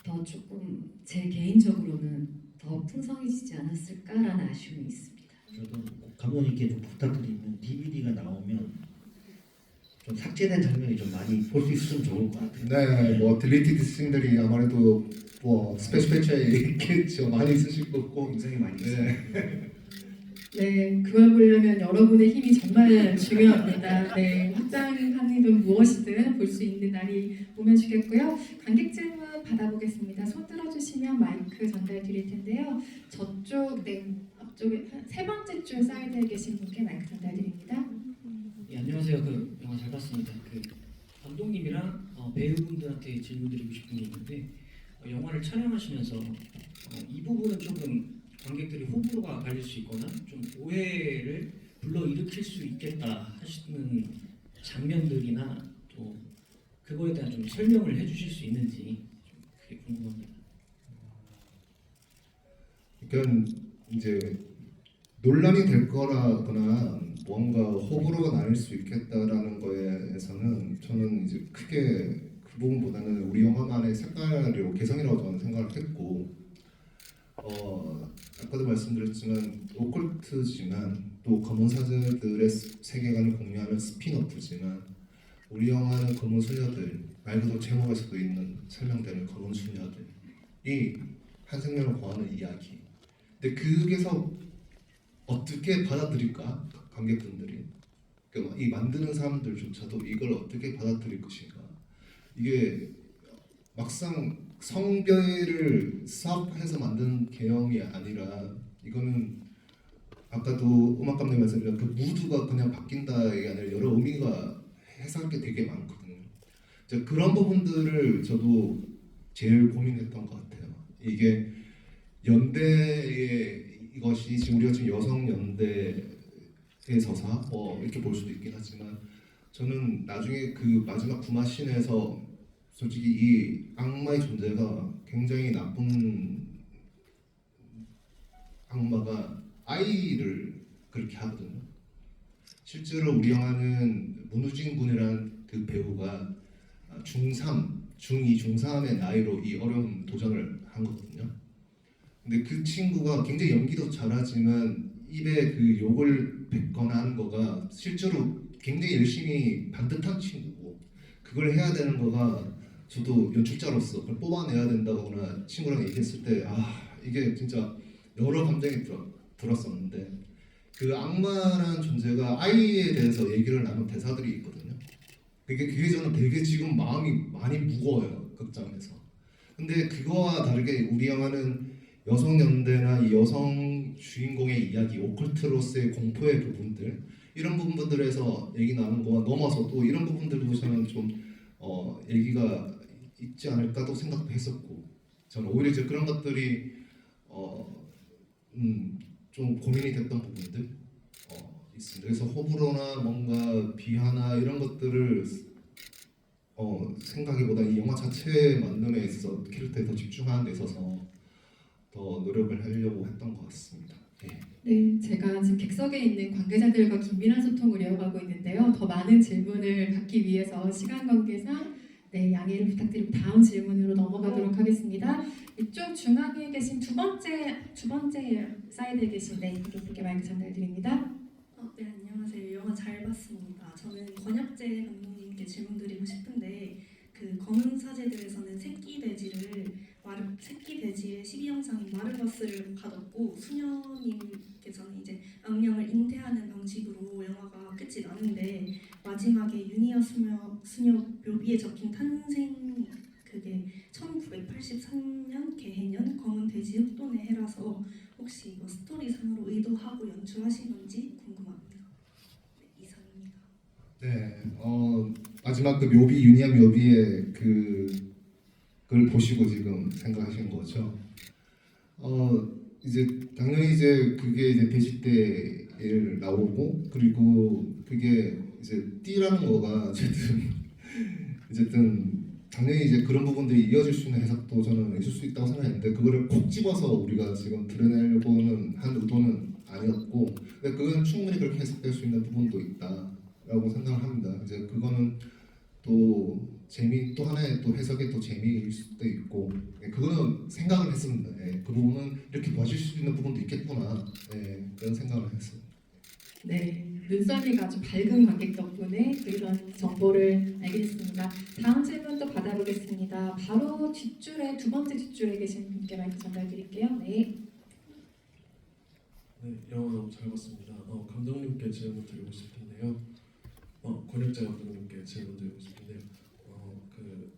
더 조금 제 개인적으로는 더 풍성해지지 않았을까라는 아쉬움이 있습니다. 저도 감독님께 좀 부탁드리면 DVD가 나오면 좀 삭제된 장면이 좀 많이 볼 수 있으면 좋을 것 같아요. 네, 뭐 딜리티드 씬들이 아무래도 뭐 스페셜 패치에 있겠죠. 많이 있으실 거고. 굉장히 많이 있어요. 네, 그걸 보려면 여러분의 힘이 정말 중요합니다. 네, 확장하는 건 무엇이든 볼 수 있는 날이 오면 좋겠고요. 관객 질문 받아보겠습니다. 손 들어주시면 마이크 전달 드릴 텐데요. 저쪽, 앞쪽에 세 번째 줄 사이드에 계신 분께 마이크 전달 드립니다. 예, 안녕하세요. 그 영화 잘 봤습니다. 그 감독님이랑 배우분들한테 질문드리고 싶은 게 있는데 영화를 촬영하시면서 이 부분은 조금 관객들이 호불호가 갈릴 수 있거나 좀 오해를 불러일으킬 수 있겠다 하시는 장면들이나 또 또 그거에 대한 좀 설명을 해주실 수 있는지 좀 그게 궁금합니다. 그러니까 이제 논란이 될 거라거나 뭔가 호불호가 나뉠 수 있겠다라는 거에서는 저는 이제 크게 그 부분보다는 우리 영화만의 색깔이고 개성이라고 저는 생각을 했고, 아까도 말씀드렸지만 오컬트지만 또 검은 사제들의 세계관을 공유하는 스피노프지만 우리 영화는 검은 수녀들, 말 그대로 제목에서도 있는 설명되는 검은 수녀들이 한 생명을 구하는 이야기. 근데 그게서 어떻게 받아들일까 관객분들이, 그러니까 이 만드는 사람들조차도 이걸 어떻게 받아들일 것인가. 이게 막상 성별을 수합해서 만든 개념이 아니라 이거는 아까도 음악 감독님 말씀드린 그 무드가 그냥 바뀐다가 아니라 여러 의미가 해석할 게 되게 많거든요. 이제 그런 부분들을 저도 제일 고민했던 것 같아요. 이게 연대의 이것이 지금 우리가 지금 여성 연대의 서사 이렇게 볼 수도 있긴 하지만 저는 나중에 그 마지막 구마신에서 솔직히 이 악마의 존재가 굉장히 나쁜 악마가 아이를 그렇게 하거든요. 실제로 우리 영화는 문우진 군이라는 그 배우가 중3, 중2, 중3의 나이로 이 어려운 도전을 한 거거든요. 근데 그 친구가 굉장히 연기도 잘하지만 입에 그 욕을 뱉거나 하는 거가 실제로 굉장히 열심히 반듯한 친구고, 그걸 해야 되는 거가 저도 연출자로서 그걸 뽑아내야 된다거나 친구랑 얘기했을 때 이게 진짜 여러 감정이 들었었는데, 그 악마라는 존재가 아이에 대해서 얘기를 나눈 대사들이 있거든요. 그게 저는 되게 지금 마음이 많이 무거워요, 극장에서. 근데 그거와 다르게 우리 영화는 여성 연대나 이 여성 주인공의 이야기, 오컬트로서의 공포의 부분들, 이런 부분들에서 얘기 나눈 거와 넘어서 또 이런 부분들도 저는 좀 얘기가 있지 않을까도 생각도 했었고, 저는 오히려 이제 그런 것들이 좀 고민이 됐던 부분들 있습니다. 그래서 호불호나 뭔가 비하나 이런 것들을 생각보다 이 영화 자체의 만듦에 있어서 캐릭터에 더 집중하는 데 있어서 더 노력을 하려고 했던 것 같습니다. 예. 네, 제가 지금 객석에 있는 관계자들과 긴밀한 소통을 이어가고 있는데요. 더 많은 질문을 받기 위해서 시간 관계상 양해를 부탁드리고 다음 질문으로 넘어가도록 하겠습니다. 이쪽 중앙에 계신 두 번째 사이드에 계신 이쪽에 마이크 전달드립니다. 네, 안녕하세요. 영화 잘 봤습니다. 저는 권혁재 감독님께 질문드리고 싶은데, 그 검은 사제들에서는 새끼 돼지의 12형상인 마르버스를 가뒀고 수녀님께서는 이제 악령을 잉태하는 방식으로 영화가 끝이 나는데, 마지막에 유니어 수녀 묘비에 적힌 탄생, 그게 1983년 개해년 검은 돼지 흑돈의 해라서 혹시 이거 스토리상으로 의도하고 연출하신 건지 궁금합니다. 네, 이상입니다. 네, 마지막 그 묘비, 유니아 묘비의 그걸 보시고 지금 생각하신 거죠. 이제 당연히 이제 그게 이제 돼지 떼를 나오고, 그리고 그게 이제 띠라는 거가 어쨌든 당연히 이제 그런 부분들이 이어질 수 있는 해석도 저는 있을 수 있다고 생각했는데, 그거를 콕 집어서 우리가 지금 드러내려고는 한 의도는 아니었고, 근데 그건 충분히 그렇게 해석될 수 있는 부분도 있다라고 생각을 합니다. 이제 그거는 또 또 하나의 또 해석의 또 재미일 수도 있고, 그거는 생각을 했습니다. 그 부분은 이렇게 봐줄 수 있는 부분도 있겠구나, 그런 생각을 했어요. 네, 눈썰미가 아주 밝은 관객 덕분에 이런 정보를 알게 됐습니다. 다음 질문도 받아보겠습니다. 바로 뒷줄에 두 번째 뒷줄에 계신 분께 마이크 전달드릴게요. 네. 네, 영화 너무 잘 봤습니다. 감독님께 질문 드리고 싶은데요. 권혁재 감독님께 질문 드리고 싶은데요. 그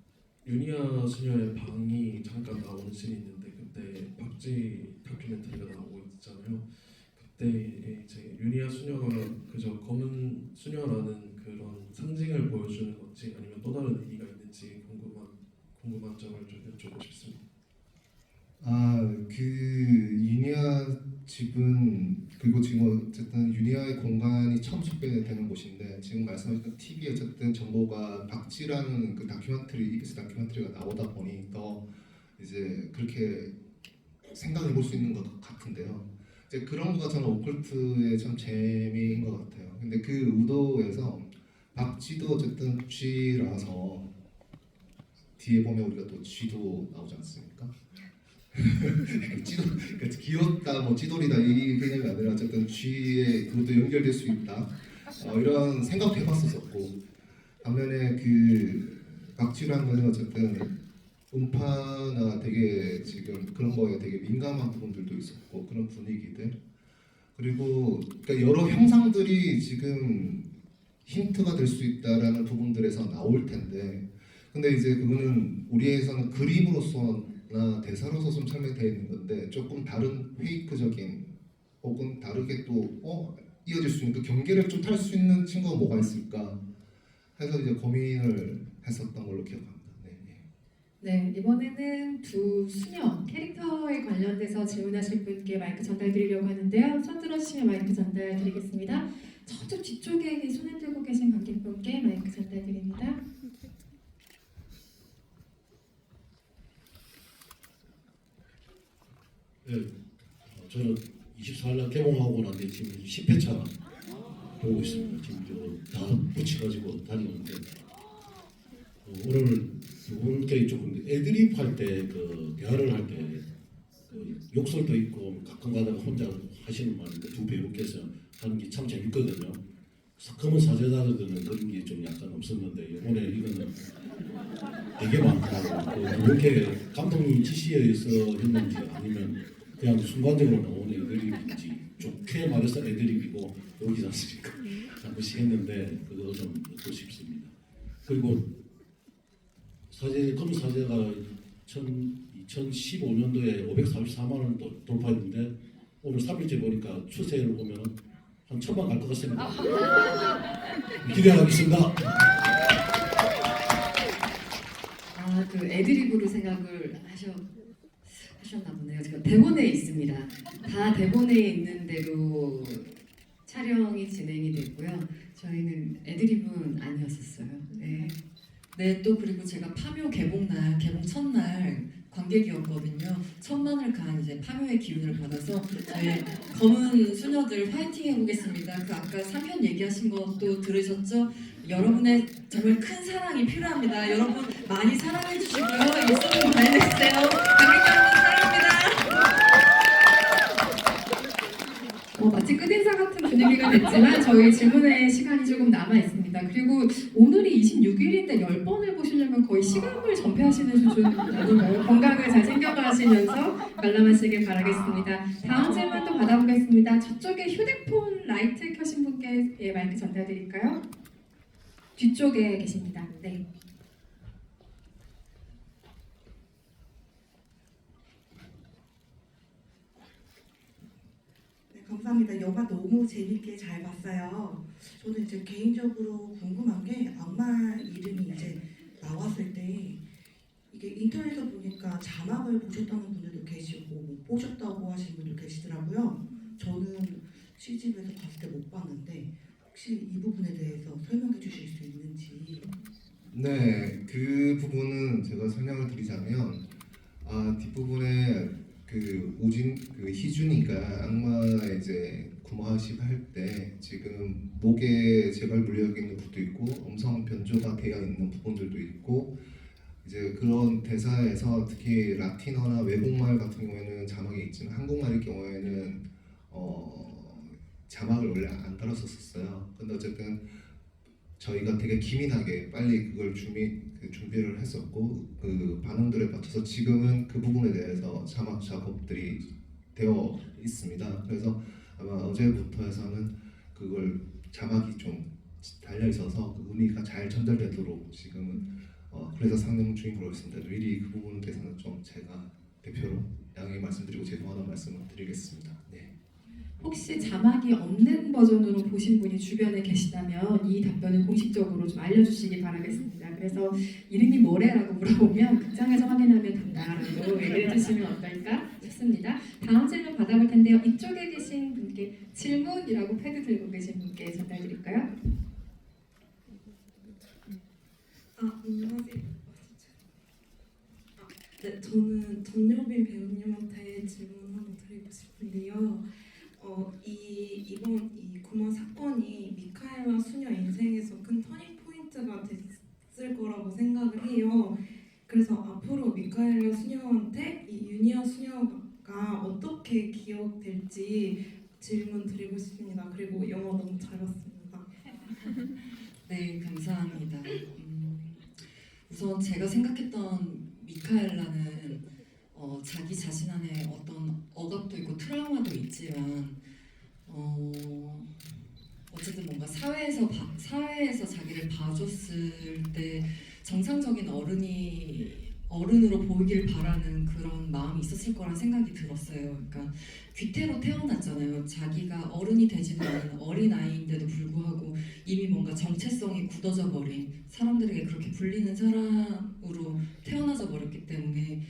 유니아 수녀의 방이 잠깐 나오는 씬이 있는데, 그때 박쥐 다큐멘터리가 나오고 있잖아요. 그때 이제 유니아 수녀가 그저 검은 수녀라는 그런 상징을 보여주는 건지 아니면 또 다른 의미가 있는지 궁금한 점을 좀 여쭤보고 싶습니다. 그 유니아 집은 그리고 지금 어쨌든 유니아의 공간이 처음 소개되는 곳인데 지금 말씀하신 TV에 어쨌든 정보가 박쥐라는 그 다큐멘터리 EBS 다큐멘터리가 나오다 보니 더 이제 그렇게 생각해 볼 수 있는 것 같은데요. 이제 그런 거가 저는 오컬트의 참 재미인 것 같아요. 근데 그 의도에서 박쥐도 어쨌든 쥐라서 뒤에 보면 우리가 또 쥐도 나오지 않습니까? 쥐도 그러니까 귀엽다 뭐 쥐돌이다 이 개념이 아니라 어쨌든 쥐에 그것도 연결될 수 있다 이런 생각도 해봤었고 반면에 그 박쥐라는 거는 어쨌든 음파나 되게 지금 그런 거에 되게 민감한 부분들도 있었고 그런 분위기들 그리고 그러니까 여러 형상들이 지금 힌트가 될 수 있다라는 부분들에서 나올 텐데 근데 이제 그거는 우리에서는 그림으로서나 대사로서 좀 설명되어 있는 건데 조금 다른 페이크적인 혹은 다르게 또 이어질 수 있는 그 경계를 좀 탈 수 있는 친구가 뭐가 있을까 해서 이제 고민을 했었던 걸로 기억합니다. 네, 이번에는 두 수녀 캐릭터에 관련돼서 질문하실 분께 마이크 전달드리려고 하는데요. 손 들어주시면 마이크 전달드리겠습니다. 저쪽 뒤쪽에 손을 들고 계신 관객분께 마이크 전달드립니다. 네, 저는 24일날 개봉하고 난데 지금 10회차 보고 있습니다. 지금 다 붙여가지고 다니는데 오늘 두 분께 조금 애드립 할 때 그 대화를 할 때 그 욕설도 있고 가끔 가다가 혼자 하시는 말인데 두 배우께서 하는 게 참 재밌거든요. 검은 사제다들은 그런 게 좀 약간 없었는데 이번에 이거는 되게 많더라고요. 그 두 분께 감독님 지시에 의해서 했는지 아니면 그냥 순간적으로 나오는 애드립인지 좋게 말해서 애드립이고 여기지 않습니까? 잠시 했는데 그거 좀 듣고 싶습니다. 그리고 검은 사제가 2015년도에 544만 원 돌파했는데 오늘 3일째 보니까 추세를 보면 한 1000만 갈 것 같습니다. 기대하겠습니다. 그 애드립으로 생각을 하셨나 보네요. 제가 대본에 있습니다. 다 대본에 있는 대로 촬영이 진행이 됐고요. 저희는 애드립은 아니었었어요. 네. 네, 또 그리고 제가 파묘 개봉 첫날 관객이었거든요. 천만을 간 이제 파묘의 기운을 받아서 저희 검은 수녀들 화이팅 해보겠습니다. 그 아까 3편 얘기하신 것도 들으셨죠? 여러분의 정말 큰 사랑이 필요합니다. 여러분 많이 사랑해 주시고요. 입소문 잘 내주세요. 관객 여러분 사랑합니다. 마치 끝인사 같은 분위기가 됐지만 저희 질문의 시간이 조금 남아 있습니다. 그리고 오늘이 26일인데 10번을 보시려면 거의 시간을 전폐하시는 수준 아닌가요? 건강을 잘 챙겨가시면서 관람하시길 바라겠습니다. 다음 질문도 받아보겠습니다. 저쪽에 휴대폰 라이트 켜신 분께 마이크 전달드릴까요? 뒤쪽에 계십니다. 네. 감사합니다. 영화 너무 재밌게 잘 봤어요. 저는 이제 개인적으로 궁금한 게 악마 이름이 이제 나왔을 때 이게 인터넷에 보니까 자막을 보셨다는 분들도 계시고 못 보셨다고 하시는 분도 계시더라고요. 저는 시집에서 봤을 때 못 봤는데 혹시 이 부분에 대해서 설명해 주실 수 있는지. 네, 그 부분은 제가 설명을 드리자면 뒷부분에 그 희준이가 악마에 이제 구마십 할 때 지금 목에 재발 물려 있는 부분도 있고 음성 변조가 되어 있는 부분들도 있고 이제 그런 대사에서 특히 라틴어나 외국말 같은 경우에는 자막이 있지만 한국말의 경우에는 자막을 원래 안 달았었어요. 근데 어쨌든 저희가 되게 기민하게 빨리 그걸 준비를 했었고 그 반응들에 맞춰서 지금은 그 부분에 대해서 자막 작업들이 되어 있습니다. 그래서 아마 어제부터 해서는 그걸 자막이 좀 달려 있어서 그 의미가 잘 전달되도록 지금은 그래서 상영 중인 걸로 있습니다. 미리 그 부분에 대해서는 좀 제가 대표로 양해 말씀드리고 죄송하다는 말씀을 드리겠습니다. 네. 혹시 자막이 없는 버전으로 보신 분이 주변에 계시다면 이 답변을 공식적으로 좀 알려주시기 바라겠습니다. 그래서 이름이 뭐래라고 물어보면 극장에서 확인하면 된다라고 얘기를 해주시면 어떨까 싶습니다. 다음 질문 받아볼 텐데요. 이쪽에 계신 분께 질문이라고 패드 들고 계신 분께 전달드릴까요? 안녕하세요. 네, 저는 전여빈 배우님한테 질문 한번 드리고 싶은데요. 이번 이 구먼 사건이 미카엘라 수녀 인생에서 큰 터닝 포인트가 됐을 거라고 생각을 해요. 그래서 앞으로 미카엘라 수녀한테 이 유니아 수녀가 어떻게 기억될지 질문 드리고 싶습니다. 그리고 영어 너무 잘 봤습니다. 네, 감사합니다. 우선 제가 생각했던 미카엘라는 자기 자신 안에 어떤 억압도 있고 트라우마도 있지만 어쨌든 뭔가 사회에서 자기를 봐줬을 때 정상적인 어른으로 보이길 바라는 그런 마음이 있었을 거란 생각이 들었어요. 그러니까 귀태로 태어났잖아요. 자기가 어른이 되지도 않은 어린 아이인데도 불구하고 이미 뭔가 정체성이 굳어져 버린, 사람들에게 그렇게 불리는 사람으로 태어나져 버렸기 때문에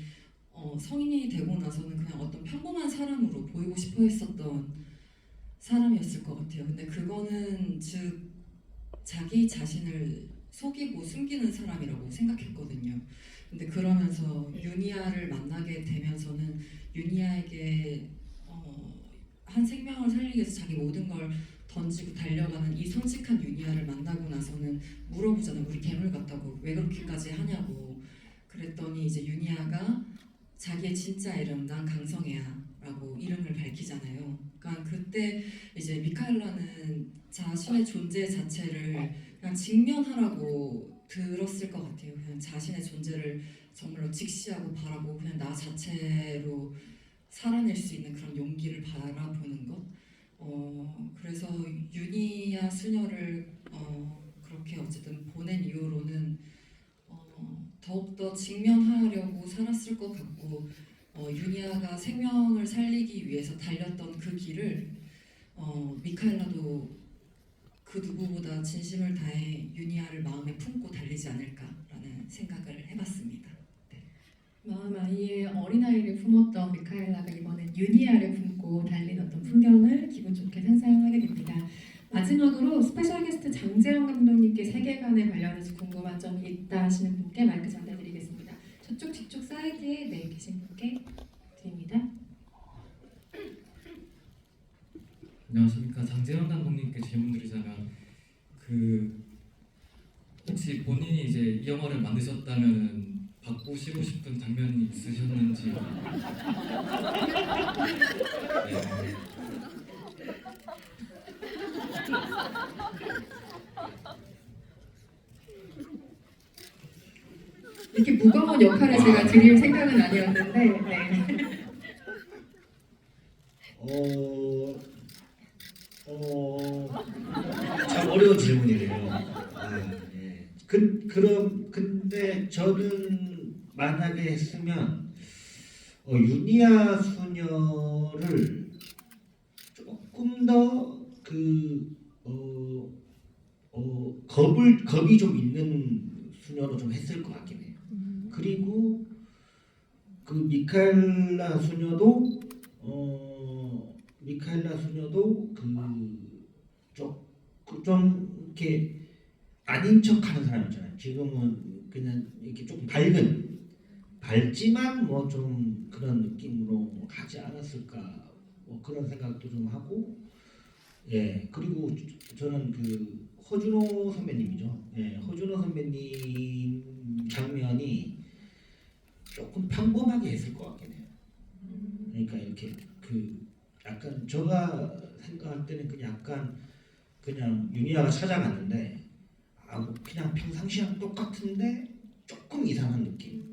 성인이 되고 나서는 그냥 어떤 평범한 사람으로 보이고 싶어 했었던 사람이었을 것 같아요. 근데 그거는 즉 자기 자신을 속이고 숨기는 사람이라고 생각했거든요. 근데 그러면서 유니아를 만나게 되면서는 유니아에게 한 생명을 살리기 위해서 자기 모든 걸 던지고 달려가는 이 솔직한 유니아를 만나고 나서는 물어보잖아요. 우리 괴물 같다고, 왜 그렇게까지 하냐고. 그랬더니 이제 유니아가 자기의 진짜 이름, 난 강성애야 라고 이름을 밝히잖아요. 그러니까 그때 이제 미카엘라는 자신의 존재 자체를 그냥 직면하라고 들었을 것 같아요. 그냥 자신의 존재를 정말로 직시하고 바라보고 그냥 나 자체로 살아낼 수 있는 그런 용기를 바라보는 것. 그래서 유니아 수녀를 그렇게 어쨌든 보낸 이후로는 더욱더 직면하려고 살았을 것 같고 유니아가 생명을 살리기 위해서 달렸던 그 길을 미카엘라도 그 누구보다 진심을 다해 유니아를 마음에 품고 달리지 않을까라는 생각을 해봤습니다. 마음 아이의 어린아이를 품었던 미카엘라가 이번엔 유니아를 품고 달린 어떤 풍경을 기분 좋게 상상하게 됩니다. 마지막으로 스페셜 게스트 장재영 감독님께 세계관에 관련해서 궁금한 점이 있다 하시는 분께 마이크 전달드리겠습니다. 저쪽 뒤쪽 사이드에 계신 분께 드립니다. 안녕하십니까. 장재현 감독님께 질문드리자면 혹시 본인이 이제 이 영화를 만드셨다면 바꾸시고 싶은 장면이 있으셨는지. 네. 이렇게 무거운 역할을 제가 드릴 생각은 아니었는데 네. 참 어려운 질문이네요. 예. 근데 저는 만약에 했으면 유니아 수녀를 조금 더 겁이 좀 있는 수녀로 좀 했을 것 같긴 해요. 그리고 그 미카엘라 수녀도 좀 이렇게 아닌 척하는 사람 있잖아요. 지금은 그냥 이렇게 조금 밝지만 뭐 좀 그런 느낌으로 가지 않았을까 뭐 그런 생각도 좀 하고 예 그리고 저는 그 허준호 선배님이죠. 예 허준호 선배님 장면이 조금 평범하게 했을 것 같긴 해요. 그러니까 이렇게 약간 제가 생각할 때는 그냥 유니아가 찾아갔는데 그냥 평상시랑 똑같은데 조금 이상한 느낌.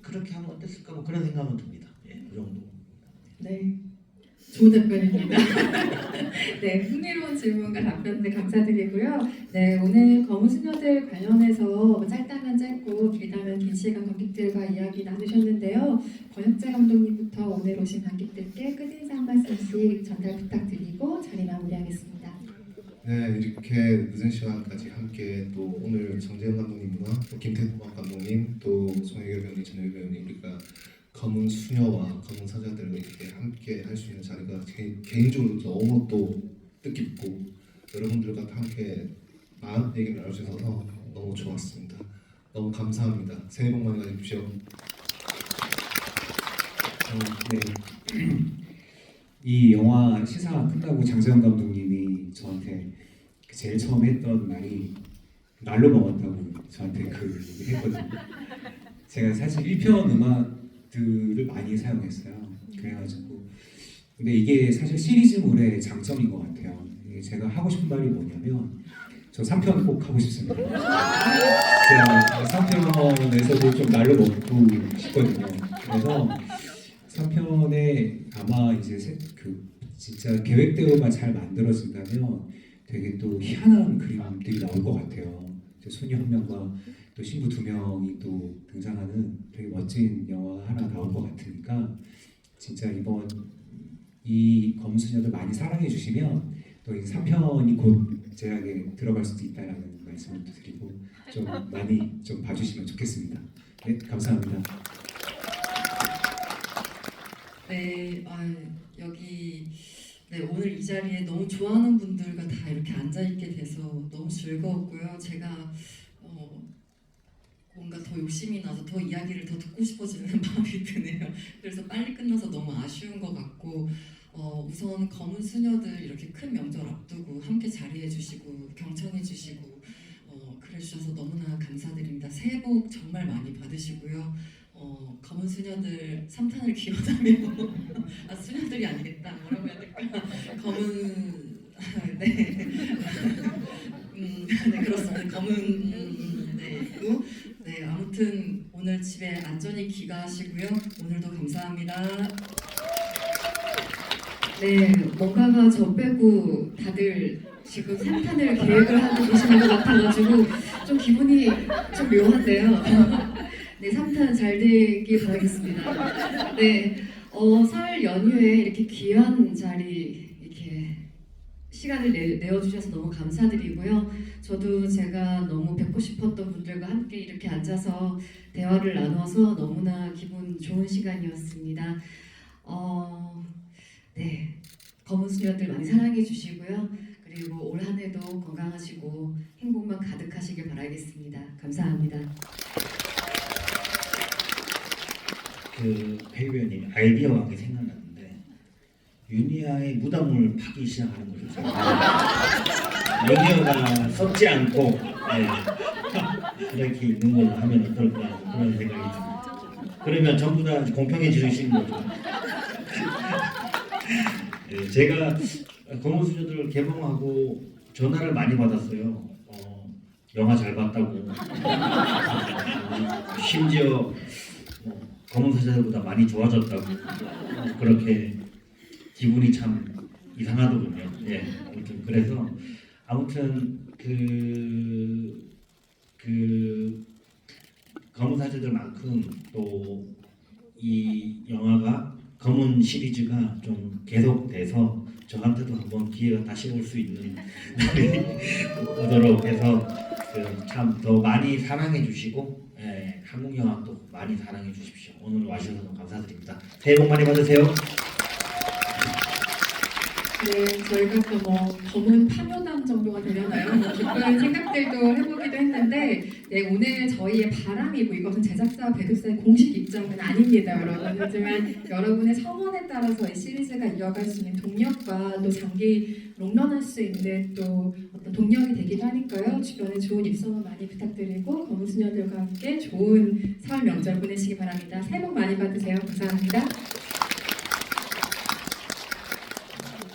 그렇게 하면 어땠을까 뭐 그런 생각은 듭니다. 예, 그 정도. 네, 좋은 답변입니다. 네, 흥미로운 질문과 답변들 감사드리고요. 네, 오늘 검은 수녀들 관련해서 짧다면 짧고 길다면 긴 시간 관객들과 이야기 나누셨는데요. 권혁재 감독님부터 오늘 오신 관객들께 끝인사 한 말씀씩 전달 부탁드리고 자리 마무리하겠습니다. 네, 이렇게 늦은 시간까지 함께 또 오늘 정재현 감독님과 또 김태국 감독님 또 송혜교 배우님, 전혜교 배우님 우리가 검은 수녀와 검은 사자들과 이렇게 함께 할 수 있는 자리가 개인적으로 너무 또 뜻깊고 여러분들과 함께 마음 얘기를 나눌 수 있어서 너무 좋았습니다. 너무 감사합니다. 새해 복 많이 받으십시오. 네. 이 영화 시사 끝나고 장세현 감독님이 저한테 제일 처음 했던 말이 날로 먹었다고 저한테 그 얘기를 했거든요. 제가 사실 1편 음악들을 많이 사용했어요. 그래가지고 근데 이게 사실 시리즈물의 장점인 것 같아요. 이게 제가 하고 싶은 말이 뭐냐면 저 3편 꼭 하고 싶습니다. 제가 3편에서도 좀 날로 먹고 싶거든요. 그래서 3편에 아마 이제 진짜 계획대로만 잘 만들어진다면 되게 또 희한한 그림들이 나올 것 같아요. 소녀 한 명과 또 신부 2명이 또 등장하는 되게 멋진 영화 하나 나올 것 같으니까 진짜 이번 이 검은 수녀들 많이 사랑해 주시면 또 이 3편이 곧 제작에 들어갈 수도 있다라는 말씀을 또 드리고 좀 많이 좀 봐주시면 좋겠습니다. 네, 감사합니다. 네, 여기 오늘 이 자리에 너무 좋아하는 분들과 다 이렇게 앉아 있게 돼서 너무 즐거웠고요. 제가 뭔가 더 욕심이 나서 더 이야기를 더 듣고 싶어지는 마음이 드네요. 그래서 빨리 끝나서 너무 아쉬운 것 같고 우선 검은 수녀들 이렇게 큰 명절 앞두고 함께 자리해 주시고 경청해 주시고 그래 주셔서 너무나 감사드립니다. 새해 복 정말 많이 받으시고요. 검은 수녀들 3탄을 기원하며 수녀들이 아니겠다 뭐라고 해야 될까 검은 네, 네 그렇습니다. 검은 네 아무튼 오늘 집에 안전히 귀가하시고요. 오늘도 감사합니다. 네, 뭔가가 저 빼고 다들 지금 3탄을 계획을 하고 계시는 것 같아가지고 좀 기분이 좀 묘한데요. 네, 3탄 잘 되길 바라겠습니다. 네, 설 연휴에 이렇게 귀한 자리 이렇게 시간을 내어주셔서 너무 감사드리고요. 저도 제가 너무 뵙고 싶었던 분들과 함께 이렇게 앉아서 대화를 나눠서 너무나 기분 좋은 시간이었습니다. 네, 검은 수녀들 많이 사랑해 주시고요. 그리고 올 한 해도 건강하시고 행복만 가득하시길 바라겠습니다. 감사합니다. 배우님 아이디어가 한 게 생각났는데 유니아의 무덤을 파기 시작하는 거죠. 유니아가 썩지 않고 이렇게 있는 걸로 하면 어떨까 그런 생각이 듭니다. 그러면 전부 다 공평해지시는 거죠. 제가 검은 수녀들을 개봉하고 전화를 많이 받았어요. 영화 잘 봤다고. 심지어 검은 사자들보다 많이 좋아졌다고 그렇게 기분이 참 이상하더군요. 예, 아무튼 그래서 아무튼 그 검은 사자들만큼 또 이 영화가 검은 시리즈가 좀 계속돼서 저한테도 한번 기회가 다시 올 수 있는 날이 오도록 해서 참 더 많이 사랑해 주시고 한국 영화도 많이 사랑해 주십시오. 오늘 와주셔서 너무 감사드립니다. 새해 복 많이 받으세요. 네, 저희가 또 검은 파묘단 정도가 되려나요? 기쁜 생각들도 해보기도 했는데 오늘 저희의 바람이고 이것은 제작사 배급사의 공식 입장은 아닙니다, 여러분. 하지만 여러분의 성원에 따라서 이 시리즈가 이어갈 수 있는 동력과 또 장기 롱런할 수 있는 또 어떤 동력이 되기도 하니까요. 주변에 좋은 입소문 많이 부탁드리고 검은 수녀들과 함께 좋은 설 명절 보내시기 바랍니다. 새해 복 많이 받으세요. 감사합니다.